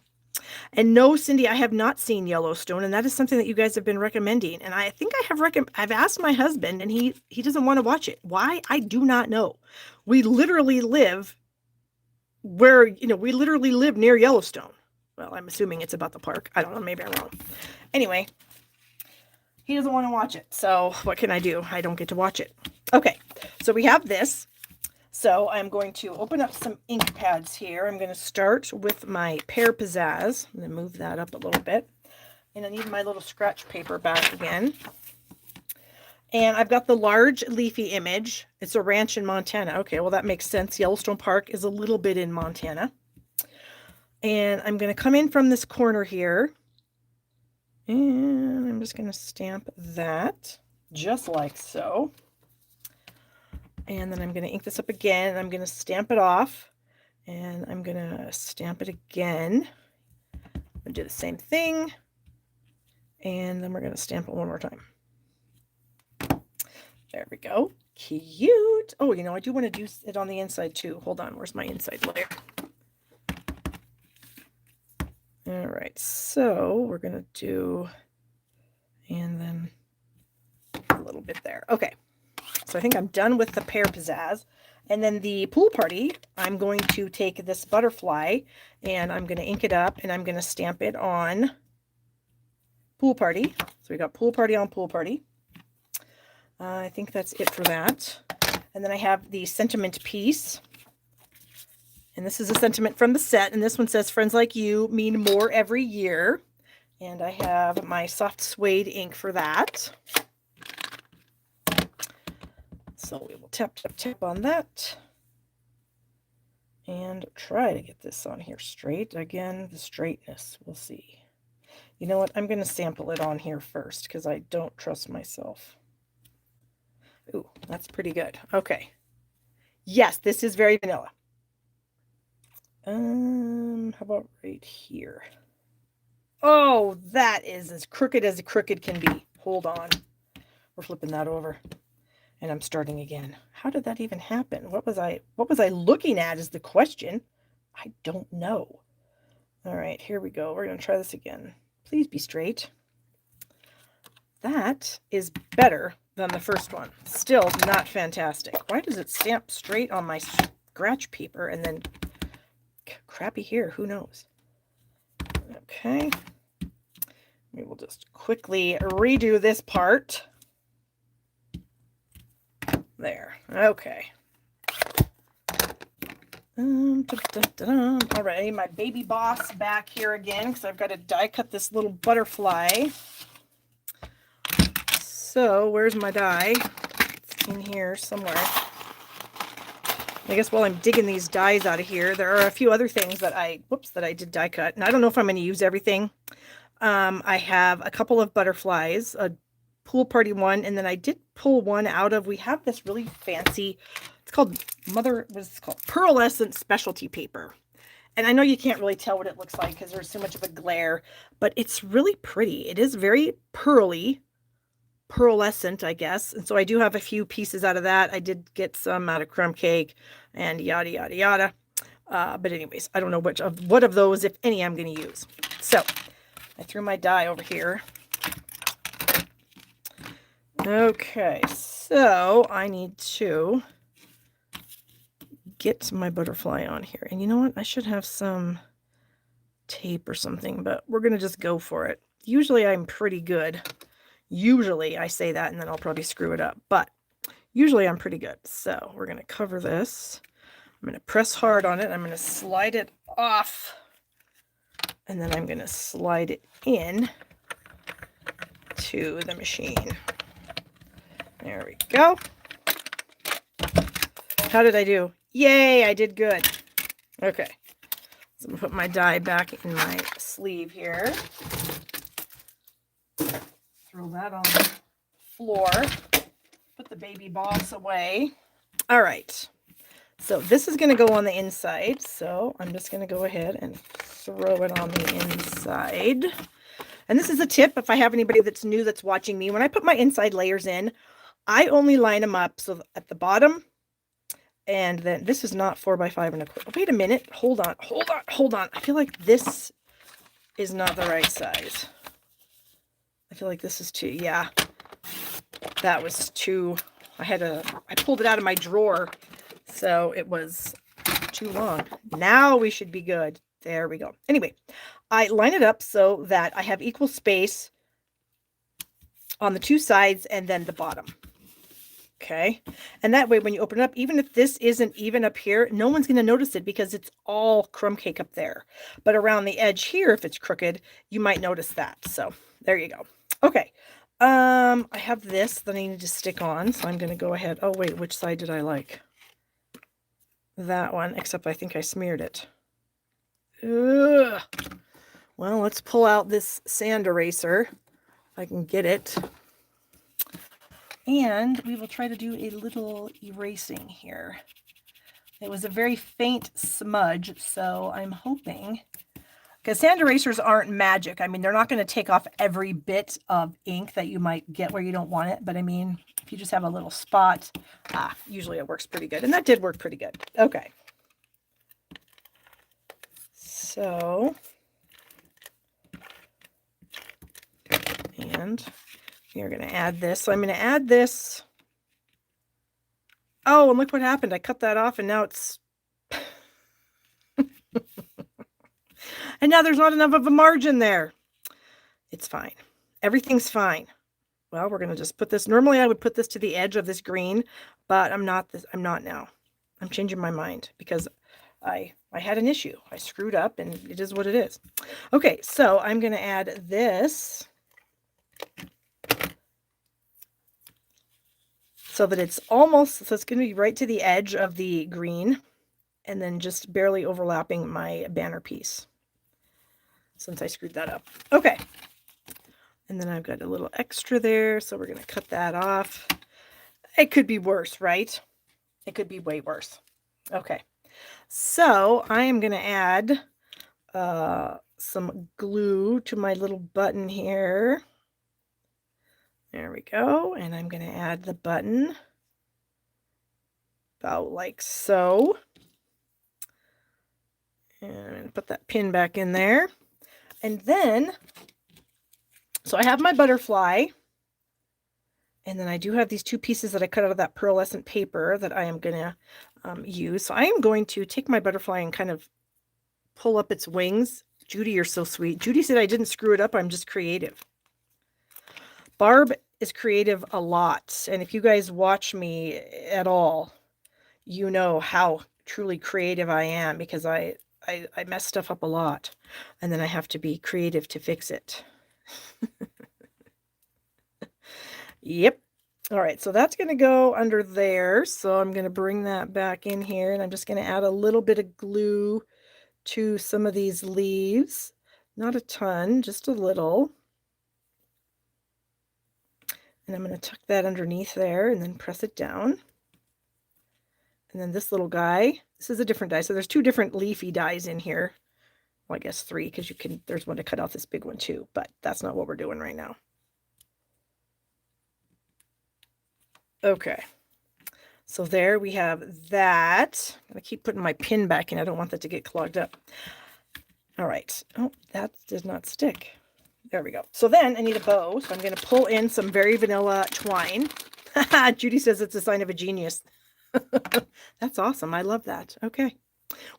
Speaker 1: And no, Cindy, I have not seen Yellowstone, and that is something that you guys have been recommending. And I think I've asked my husband, and he doesn't want to watch it. Why? I do not know. We literally live we literally live near Yellowstone. Well, I'm assuming it's about the park. I don't know. Maybe I'm wrong. Anyway, he doesn't want to watch it. So what can I do? I don't get to watch it. Okay, so we have this. So I'm going to open up some ink pads here. I'm going to start with my Pear Pizzazz. I'm going to move that up a little bit. And I need my little scratch paper back again. And I've got the large leafy image. It's a ranch in Montana. Okay, well that makes sense. Yellowstone Park is a little bit in Montana. And I'm going to come in from this corner here. And I'm just going to stamp that just like so. And then I'm going to ink this up again. I'm going to stamp it off. And I'm going to stamp it again. I'm going to do the same thing. And then we're going to stamp it one more time. There we go. Cute. Oh, I do want to do it on the inside too. Hold on. Where's my inside layer? All right. So we're going to do, and then a little bit there. Okay. So I think I'm done with the Pear Pizzazz. And then the Pool Party, I'm going to take this butterfly and I'm going to ink it up and I'm going to stamp it on Pool Party. So we got Pool Party on Pool Party. I think that's it for that. And then I have the sentiment piece. And this is a sentiment from the set. And this one says, "Friends like you mean more every year." And I have my soft suede ink for that. So we will tap, tap, tap on that. And try to get this on here straight. Again, the straightness. We'll see. You know what? I'm going to sample it on here first because I don't trust myself. Ooh, that's pretty good. Okay. Yes, this is very vanilla. How about right here? Oh, that is as crooked as a crooked can be. Hold on. We're flipping that over. And I'm starting again. How did that even happen? What was I looking at is the question. I don't know. All right, here we go. We're going to try this again. Please be straight. That is better than the first one. Still not fantastic. Why does it stamp straight on my scratch paper and then crappy here? Who knows? Okay. We will just quickly redo this part. There. Okay. All right, my baby boss back here again because I've got to die cut this little butterfly. So where's my die? It's in here somewhere. I guess while I'm digging these dies out of here, there are a few other things that I did die cut, and I don't know if I'm going to use everything. I have a couple of butterflies, a Pool Party one, and then I did pull one out of, we have this really fancy, it's called Pearlescent specialty paper. And I know you can't really tell what it looks like because there's so much of a glare, but it's really pretty. It is very pearlescent, I guess. And so I do have a few pieces out of that. I did get some out of crumb cake and yada, yada, yada. But anyways, I don't know what of those, if any, I'm going to use. So I threw my die over here. Okay, so I need to get my butterfly on here. And you know what? I should have some tape or something, but we're going to just go for it. Usually I'm pretty good. Usually I say that and then I'll probably screw it up, but usually I'm pretty good. So we're going to cover this. I'm going to press hard on it. I'm going to slide it off and then I'm going to slide it in to the machine. There we go. How did I do? Yay, I did good. Okay. So I'm going to put my die back in my sleeve here. Throw that on the floor. Put the baby boss away. All right. So this is going to go on the inside. So I'm just going to go ahead and throw it on the inside. And this is a tip if I have anybody that's new that's watching me. When I put my inside layers in, I only line them up so at the bottom. And then this is not 4x5 and a quarter. Wait a minute. Hold on. I feel like this is not the right size. I feel like this is too, yeah. That was too, I pulled it out of my drawer. So it was too long. Now we should be good. There we go. Anyway, I line it up so that I have equal space on the two sides and then the bottom. Okay. And that way, when you open it up, even if this isn't even up here, no one's going to notice it because it's all crumb cake up there. But around the edge here, if it's crooked, you might notice that. So there you go. Okay. I have this that I need to stick on. So I'm going to go ahead. Oh, wait, which side did I like? That one, except I think I smeared it. Ugh. Well, let's pull out this sand eraser if I can get it. And we will try to do a little erasing here. It was a very faint smudge, so I'm hoping, because sand erasers aren't magic. I mean, they're not going to take off every bit of ink that you might get where you don't want it. But I mean, if you just have a little spot, usually it works pretty good. And that did work pretty good. Okay. So, and we are going to add this. So I'm going to add this. Oh, and look what happened. I cut that off and now it's, and now there's not enough of a margin there. It's fine. Everything's fine. Well, we're going to just put this. Normally I would put this to the edge of this green, but I'm not now. I'm changing my mind because I had an issue. I screwed up and it is what it is. Okay, so I'm going to add this so that it's almost, so it's going to be right to the edge of the green and then just barely overlapping my banner piece since I screwed that up. Okay. And then I've got a little extra there, so we're going to cut that off. It could be worse, right? It could be way worse. Okay. So I am going to add some glue to my little button here. There we go. And I'm going to add the button about like so. And I'm going to put that pin back in there. And then, so I have my butterfly. And then I do have these two pieces that I cut out of that pearlescent paper that I am going to use. So I am going to take my butterfly and kind of pull up its wings. Judy, you're so sweet. Judy said I didn't screw it up. I'm just creative. Barb is creative a lot. And if you guys watch me at all, you know how truly creative I am because I mess stuff up a lot. And then I have to be creative to fix it. Yep. All right, so that's going to go under there. So I'm going to bring that back in here and I'm just going to add a little bit of glue to some of these leaves. Not a ton, just a little. And I'm going to tuck that underneath there and then press it down. And then this little guy, this is a different die. So there's two different leafy dies in here. Well, I guess three because there's one to cut off this big one too, but that's not what we're doing right now. Okay, so there we have that. I'm going to keep putting my pin back in. I don't want that to get clogged up. All right. Oh, that did not stick. There we go. So then I need a bow. So I'm going to pull in some very vanilla twine. Judy says it's a sign of a genius. That's awesome. I love that. Okay,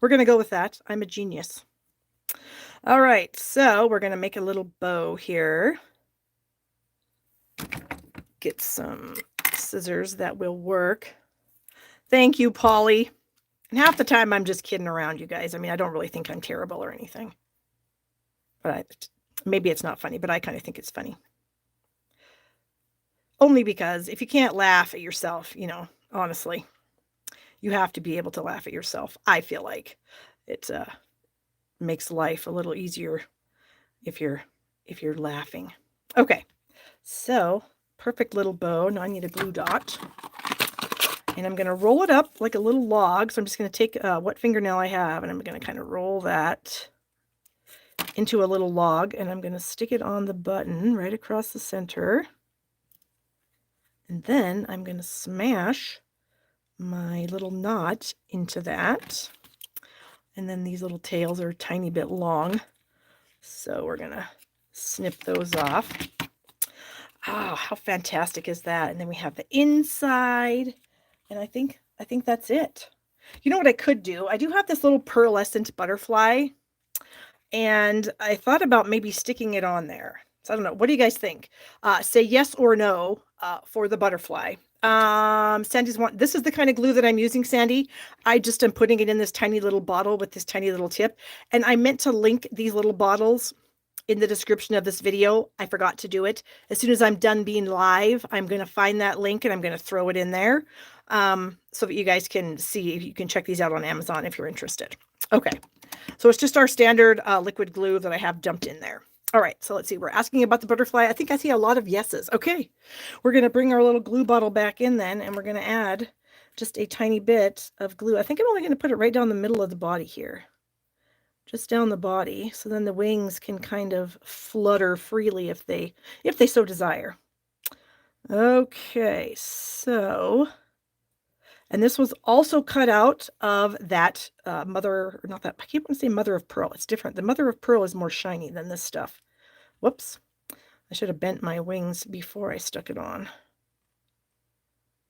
Speaker 1: we're going to go with that. I'm a genius. All right, so we're going to make a little bow here. Get some scissors that will work. Thank you, Polly. And half the time I'm just kidding around, you guys. I mean, I don't really think I'm terrible or anything. But maybe it's not funny, but I kind of think it's funny. Only because if you can't laugh at yourself, you know, honestly, you have to be able to laugh at yourself. I feel like it makes life a little easier if you're laughing. Okay, so perfect little bow. Now I need a glue dot. And I'm going to roll it up like a little log. So I'm just going to take what fingernail I have, and I'm going to kind of roll that into a little log, and I'm going to stick it on the button right across the center. And then I'm going to smash my little knot into that. And then these little tails are a tiny bit long, so we're going to snip those off. Ah, how fantastic is that? And then we have the inside, and I think that's it. You know what I could do? I do have this little pearlescent butterfly, and I thought about maybe sticking it on there. So I don't know. What do you guys think? Say yes or no for the butterfly. Sandy's this is the kind of glue that I'm using, Sandy. I just am putting it in this tiny little bottle with this tiny little tip. And I meant to link these little bottles in the description of this video. I forgot to do it. As soon as I'm done being live, I'm going to find that link and I'm going to throw it in there so that you guys can see. You can check these out on Amazon if you're interested. Okay, so it's just our standard liquid glue that I have dumped in there. All right, so let's see. We're asking about the butterfly. I think I see a lot of yeses. Okay, we're going to bring our little glue bottle back in then, and we're going to add just a tiny bit of glue. I think I'm only going to put it right down the middle of the body here. Just down the body, so then the wings can kind of flutter freely if they so desire. Okay, so, and this was also cut out of that mother, or not that, I keep wanting to say mother of pearl. It's different. The mother of pearl is more shiny than this stuff. Whoops. I should have bent my wings before I stuck it on.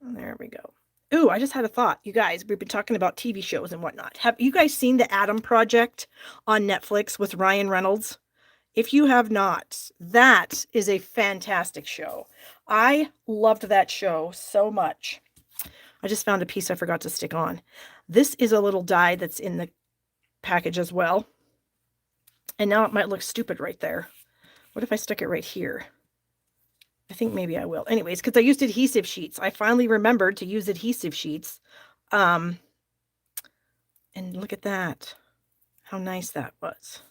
Speaker 1: There we go. Ooh, I just had a thought. You guys, we've been talking about TV shows and whatnot. Have you guys seen The Adam Project on Netflix with Ryan Reynolds? If you have not, that is a fantastic show. I loved that show so much. I just found a piece I forgot to stick on. This is a little die that's in the package as well. And now it might look stupid right there. What if I stuck it right here? I think maybe I will. Anyways, because I used adhesive sheets. I finally remembered to use adhesive sheets. And look at that. How nice that was.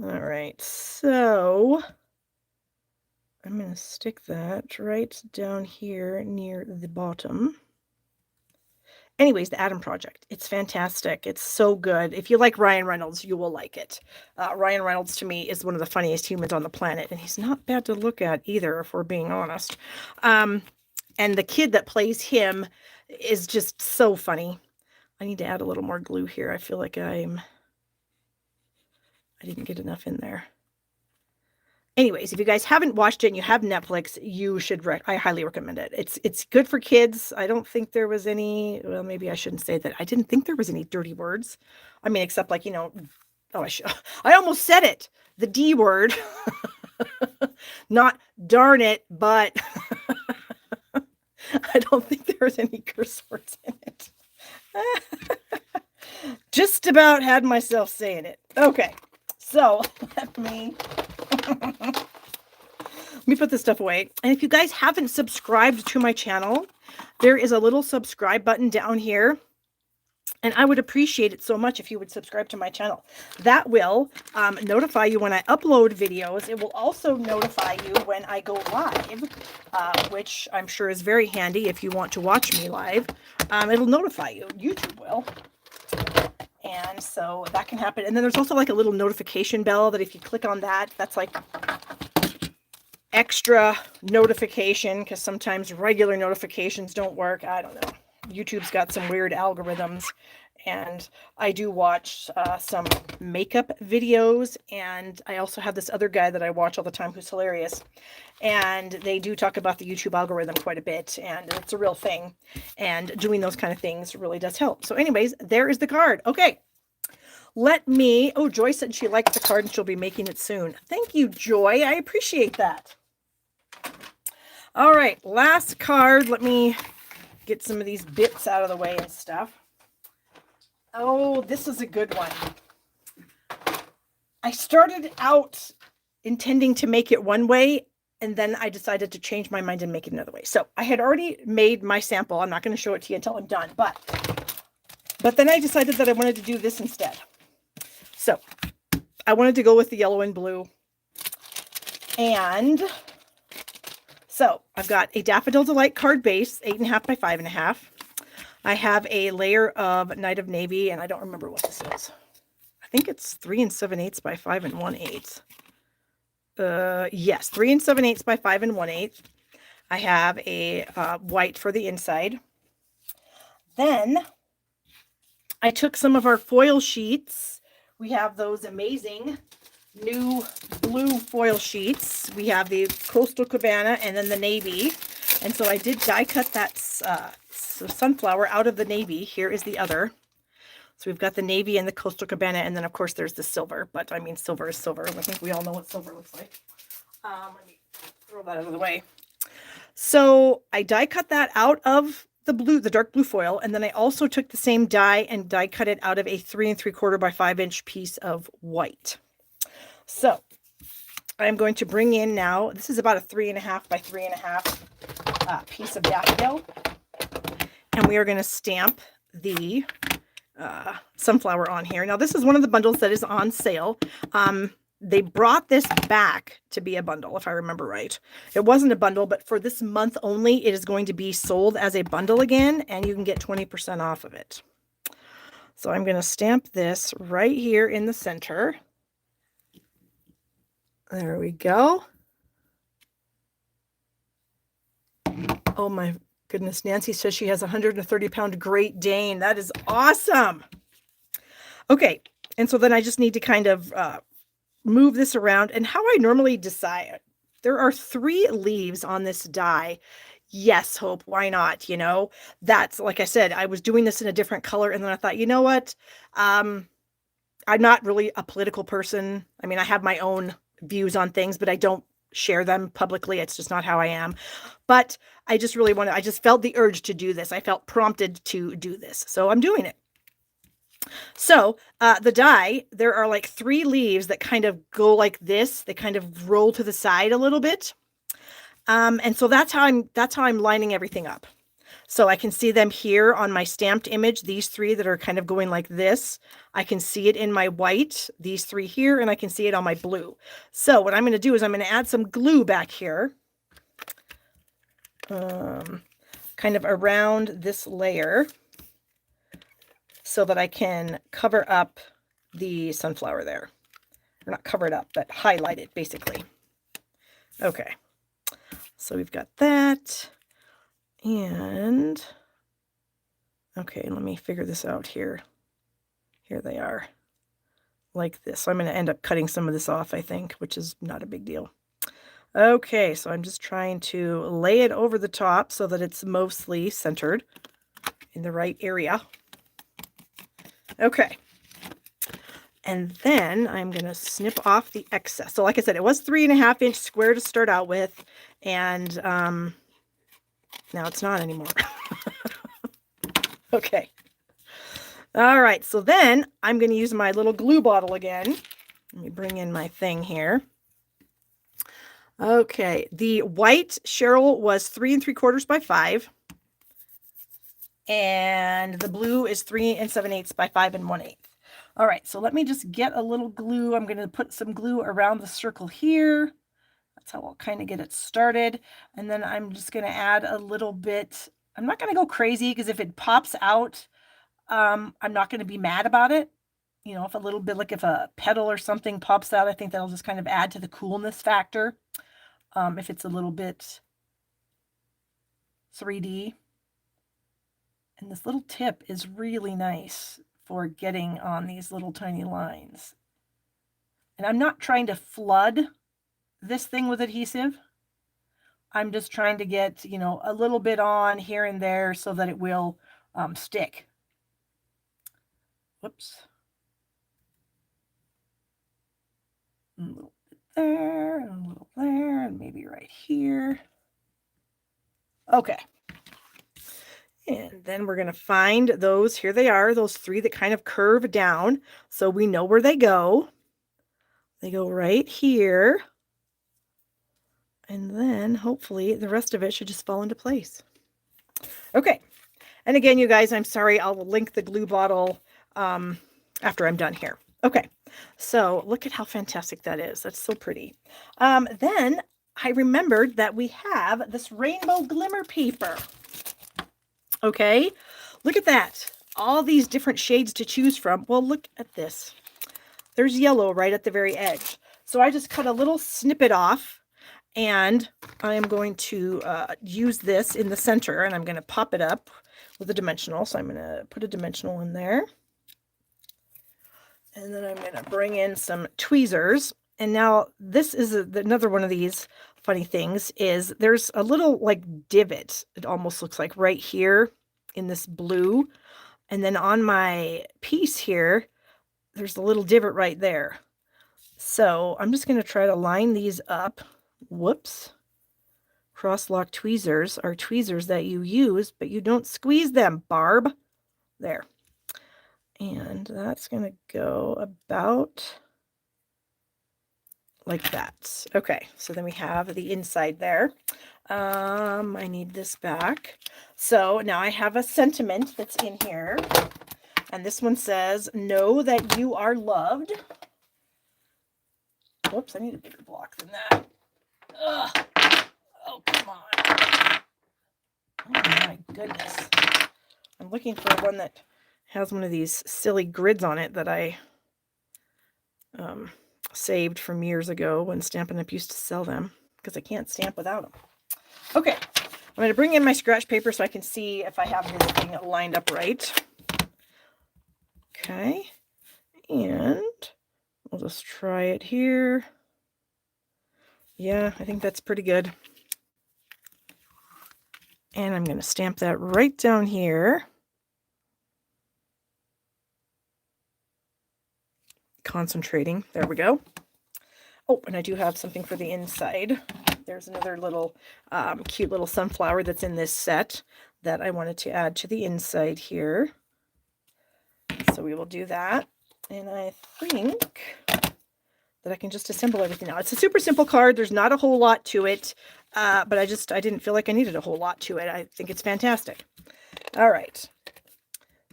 Speaker 1: All right, so I'm going to stick that right down here near the bottom. Anyways, The Adam Project. It's fantastic. It's so good. If you like Ryan Reynolds, you will like it. Ryan Reynolds, to me, is one of the funniest humans on the planet, and he's not bad to look at either, if we're being honest. And the kid that plays him is just so funny. I need to add a little more glue here. I feel like I didn't get enough in there. Anyways, if you guys haven't watched it and you have Netflix, you should, I highly recommend it. It's good for kids. I don't think there was any, well, maybe I shouldn't say that. I didn't think there was any dirty words. I mean, except like, you know, oh, I almost said it. The D word. Not darn it, but I don't think there was any curse words in it. Just about had myself saying it. Okay, so let me put this stuff away. And if you guys haven't subscribed to my channel, there is a little subscribe button down here. And I would appreciate it so much if you would subscribe to my channel. That will notify you when I upload videos. It will also notify you when I go live, which I'm sure is very handy if you want to watch me live. It'll notify you. YouTube will. And so that can happen. And then there's also like a little notification bell that if you click on that, that's like extra notification, because sometimes regular notifications don't work. I don't know. YouTube's got some weird algorithms, and I do watch some makeup videos, and I also have this other guy that I watch all the time who's hilarious, and they do talk about the YouTube algorithm quite a bit, and it's a real thing, and doing those kind of things really does help. So anyways, there is the card. Okay, let me, oh, Joy said she liked the card and she'll be making it soon. Thank you, Joy. I appreciate that. All right, last card. Let me get some of these bits out of the way and stuff. Oh, this is a good one. I started out intending to make it one way, and then I decided to change my mind and make it another way. So I had already made my sample. I'm not going to show it to you until I'm done, but then I decided that I wanted to do this instead. So I wanted to go with the yellow and blue. And So I've got a Daffodil Delight card base, 8.5 by 5.5. I have a layer of Night of Navy, and I don't remember what this is. I think it's 3 7/8 by 5 1/8. Yes, 3 7/8 by 5 1/8. I have a white for the inside. Then I took some of our foil sheets. We have those amazing new blue foil sheets. We have the Coastal Cabana and then the navy. And so I did die cut that sunflower out of the navy. Here is the other. So we've got the navy and the Coastal Cabana, and then of course there's the silver, but I mean silver is silver. I think we all know what silver looks like. Let me throw that out of the way. So I die cut that out of the dark blue foil, and then I also took the same die and die cut it out of a 3 3/4 by 5 inch piece of white. So I'm going to bring in now, this is about a 3.5 by 3.5 piece of daffodil, and we are going to stamp the sunflower on here. Now this is one of the bundles that is on sale. They brought this back to be a bundle, if I remember right. It wasn't a bundle, but for this month only, it is going to be sold as a bundle again, and you can get 20% off of it. So I'm going to stamp this right here in the center. There we go. Oh my goodness, Nancy says she has a 130-pound Great Dane. That is awesome. Okay, and so then I just need to kind of move this around. And how I normally decide, there are 3 leaves on this die. Yes, Hope, why not? You know, that's, like I said, I was doing this in a different color, and then I thought, you know what? I'm not really a political person. I mean, I have my own views on things, but I don't share them publicly. It's just not how I am. But I just really I just felt the urge to do this. I felt prompted to do this. So I'm doing it. So the die, there are like 3 leaves that kind of go like this. They kind of roll to the side a little bit. And so that's how I'm lining everything up. So I can see them here on my stamped image, these 3 that are kind of going like this. I can see it in my white, these 3 here, and I can see it on my blue. So what I'm going to do is I'm going to add some glue back here, kind of around this layer, so that I can cover up the sunflower there. Or not cover it up, but highlight it, basically. Okay. So we've got that. And, okay, let me figure this out here. Here they are. Like this. So I'm going to end up cutting some of this off, I think, which is not a big deal. Okay, so I'm just trying to lay it over the top so that it's mostly centered in the right area. Okay, and then I'm going to snip off the excess. So like I said, it was 3.5 inch square to start out with, and now it's not anymore. Okay. All right, so then I'm going to use my little glue bottle again. Let me bring in my thing here. Okay, the white Cheryl was 3 3/4 by 5. And the blue is 3 7/8 by 5 1/8. All right, so let me just get a little glue. I'm going to put some glue around the circle here. That's how I'll kind of get it started. And then I'm just going to add a little bit. I'm not going to go crazy, because if it pops out, I'm not going to be mad about it. You know, if a little bit, like if a petal or something pops out, I think that'll just kind of add to the coolness factor. If it's a little bit 3D. And this little tip is really nice for getting on these little tiny lines. And I'm not trying to flood this thing with adhesive. I'm just trying to get, you know, a little bit on here and there so that it will stick. Whoops. A little bit there, and a little there, and maybe right here. Okay. And then we're going to find those, here they are, those 3 that kind of curve down. So we know where they go. They go right here. And then hopefully the rest of it should just fall into place. Okay. And again, you guys, I'm sorry, I'll link the glue bottle after I'm done here. Okay. So look at how fantastic that is. That's so pretty. Then I remembered that we have this rainbow glimmer paper. Okay, look at that. All these different shades to choose from. Well, look at this. There's yellow right at the very edge. So I just cut a little snippet off, and I am going to use this in the center, and I'm going to pop it up with a dimensional. So I'm going to put a dimensional in there. And then I'm going to bring in some tweezers. And now this is another one of these funny things is there's a little like divot. It almost looks like right here in this blue. And then on my piece here, there's a little divot right there. So I'm just going to try to line these up. Whoops. Cross-lock tweezers are tweezers that you use, but you don't squeeze them, Barb. There. And that's going to go about like that. Okay, so then we have the inside there. I need this back. So now I have a sentiment that's in here. And this one says, know that you are loved. Whoops, I need a bigger block than that. Ugh. Oh, come on. Oh my goodness. I'm looking for one that has one of these silly grids on it that I saved from years ago when Stampin' Up! Used to sell them, because I can't stamp without them. Okay, I'm going to bring in my scratch paper so I can see if I have this thing lined up right. Okay, and we'll just try it here. Yeah, I think that's pretty good. And I'm going to stamp that right down here. Concentrating. There we go. Oh, and I do have something for the inside. There's another little cute little sunflower that's in this set that I wanted to add to the inside here. So we will do that. And I think that I can just assemble everything now. It's a super simple card. There's not a whole lot to it, but I didn't feel like I needed a whole lot to it. I think it's fantastic. All right.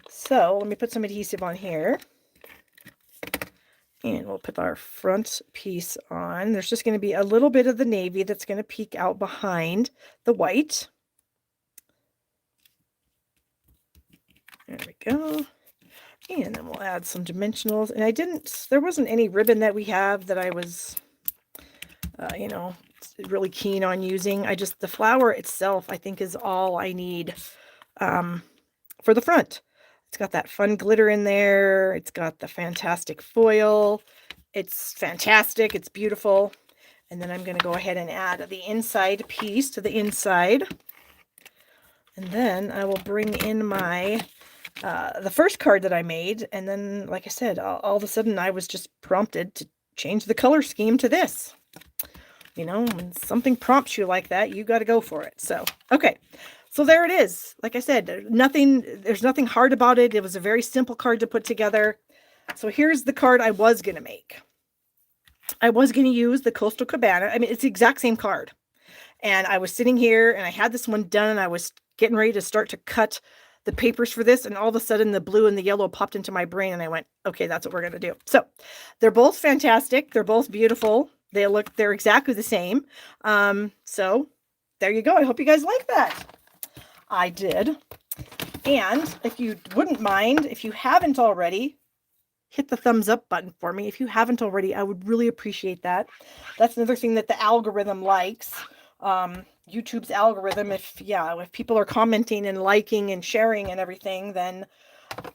Speaker 1: So let me put some adhesive on here. And we'll put our front piece on. There's just going to be a little bit of the navy that's going to peek out behind the white. There we go. And then we'll add some dimensionals. And there wasn't any ribbon that we have that I was, really keen on using. The flower itself, I think, is all I need for the front. It's got that fun glitter in there. It's got the fantastic foil. It's fantastic. It's beautiful. And then I'm going to go ahead and add the inside piece to the inside. And then I will bring in my the first card that I made. And then, like I said, all of a sudden I was just prompted to change the color scheme to this. You know, when something prompts you like that, you got to go for it. So, okay. So there it is. Like I said, there's nothing hard about it. It was a very simple card to put together. So here's the card I was going to make. I was going to use the Coastal Cabana. I mean, it's the exact same card. And I was sitting here and I had this one done and I was getting ready to start to cut the papers for this. And all of a sudden the blue and the yellow popped into my brain and I went, okay, that's what we're going to do. So they're both fantastic. They're both beautiful. They're exactly the same. So there you go. I hope you guys like that. I did. And if you wouldn't mind, if you haven't already, hit the thumbs up button for me. If you haven't already, I would really appreciate that. That's another thing that the algorithm likes. YouTube's algorithm, if people are commenting and liking and sharing and everything, then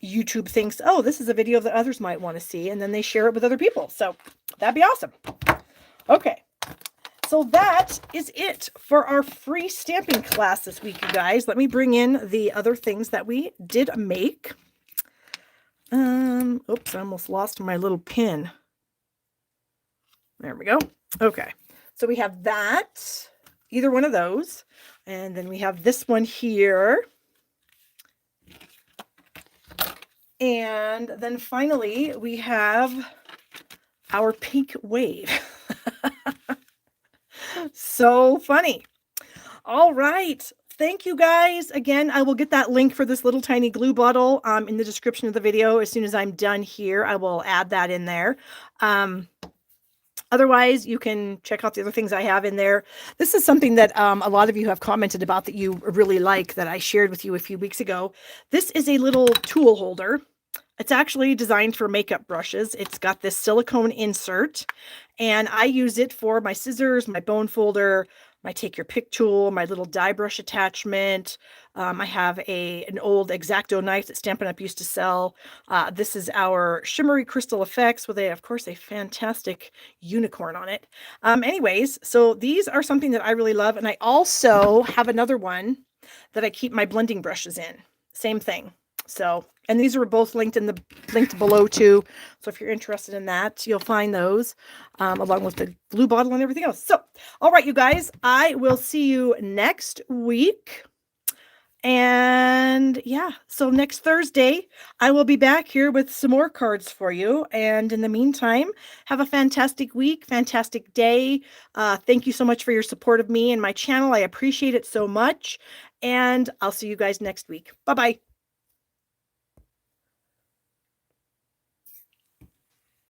Speaker 1: YouTube thinks, oh, this is a video that others might want to see. And then they share it with other people. So that'd be awesome. Okay. So that is it for our free stamping class this week, you guys. Let me bring in the other things that we did make. Oops, I almost lost my little pin. There we go. Okay. So we have that, either one of those. And then we have this one here. And then finally, we have our pink wave. So funny. All right. Thank you guys. Again, I will get that link for this little tiny glue bottle in the description of the video. As soon as I'm done here, I will add that in there. Otherwise, you can check out the other things I have in there. This is something that a lot of you have commented about that you really like, that I shared with you a few weeks ago. This is a little tool holder. It's actually designed for makeup brushes. It's got this silicone insert, and I use it for my scissors, my bone folder, my take your pick tool, my little die brush attachment. I have an old X-Acto knife that Stampin' Up! Used to sell. This is our Shimmery Crystal Effects with, of course, a fantastic unicorn on it. Anyways, so these are something that I really love. And I also have another one that I keep my blending brushes in. Same thing. So, and these are both linked below too. So if you're interested in that, you'll find those along with the glue bottle and everything else. So, all right, you guys, I will see you next week. And yeah, so next Thursday, I will be back here with some more cards for you. And in the meantime, have a fantastic week, fantastic day. Thank you so much for your support of me and my channel. I appreciate it so much. And I'll see you guys next week. Bye-bye.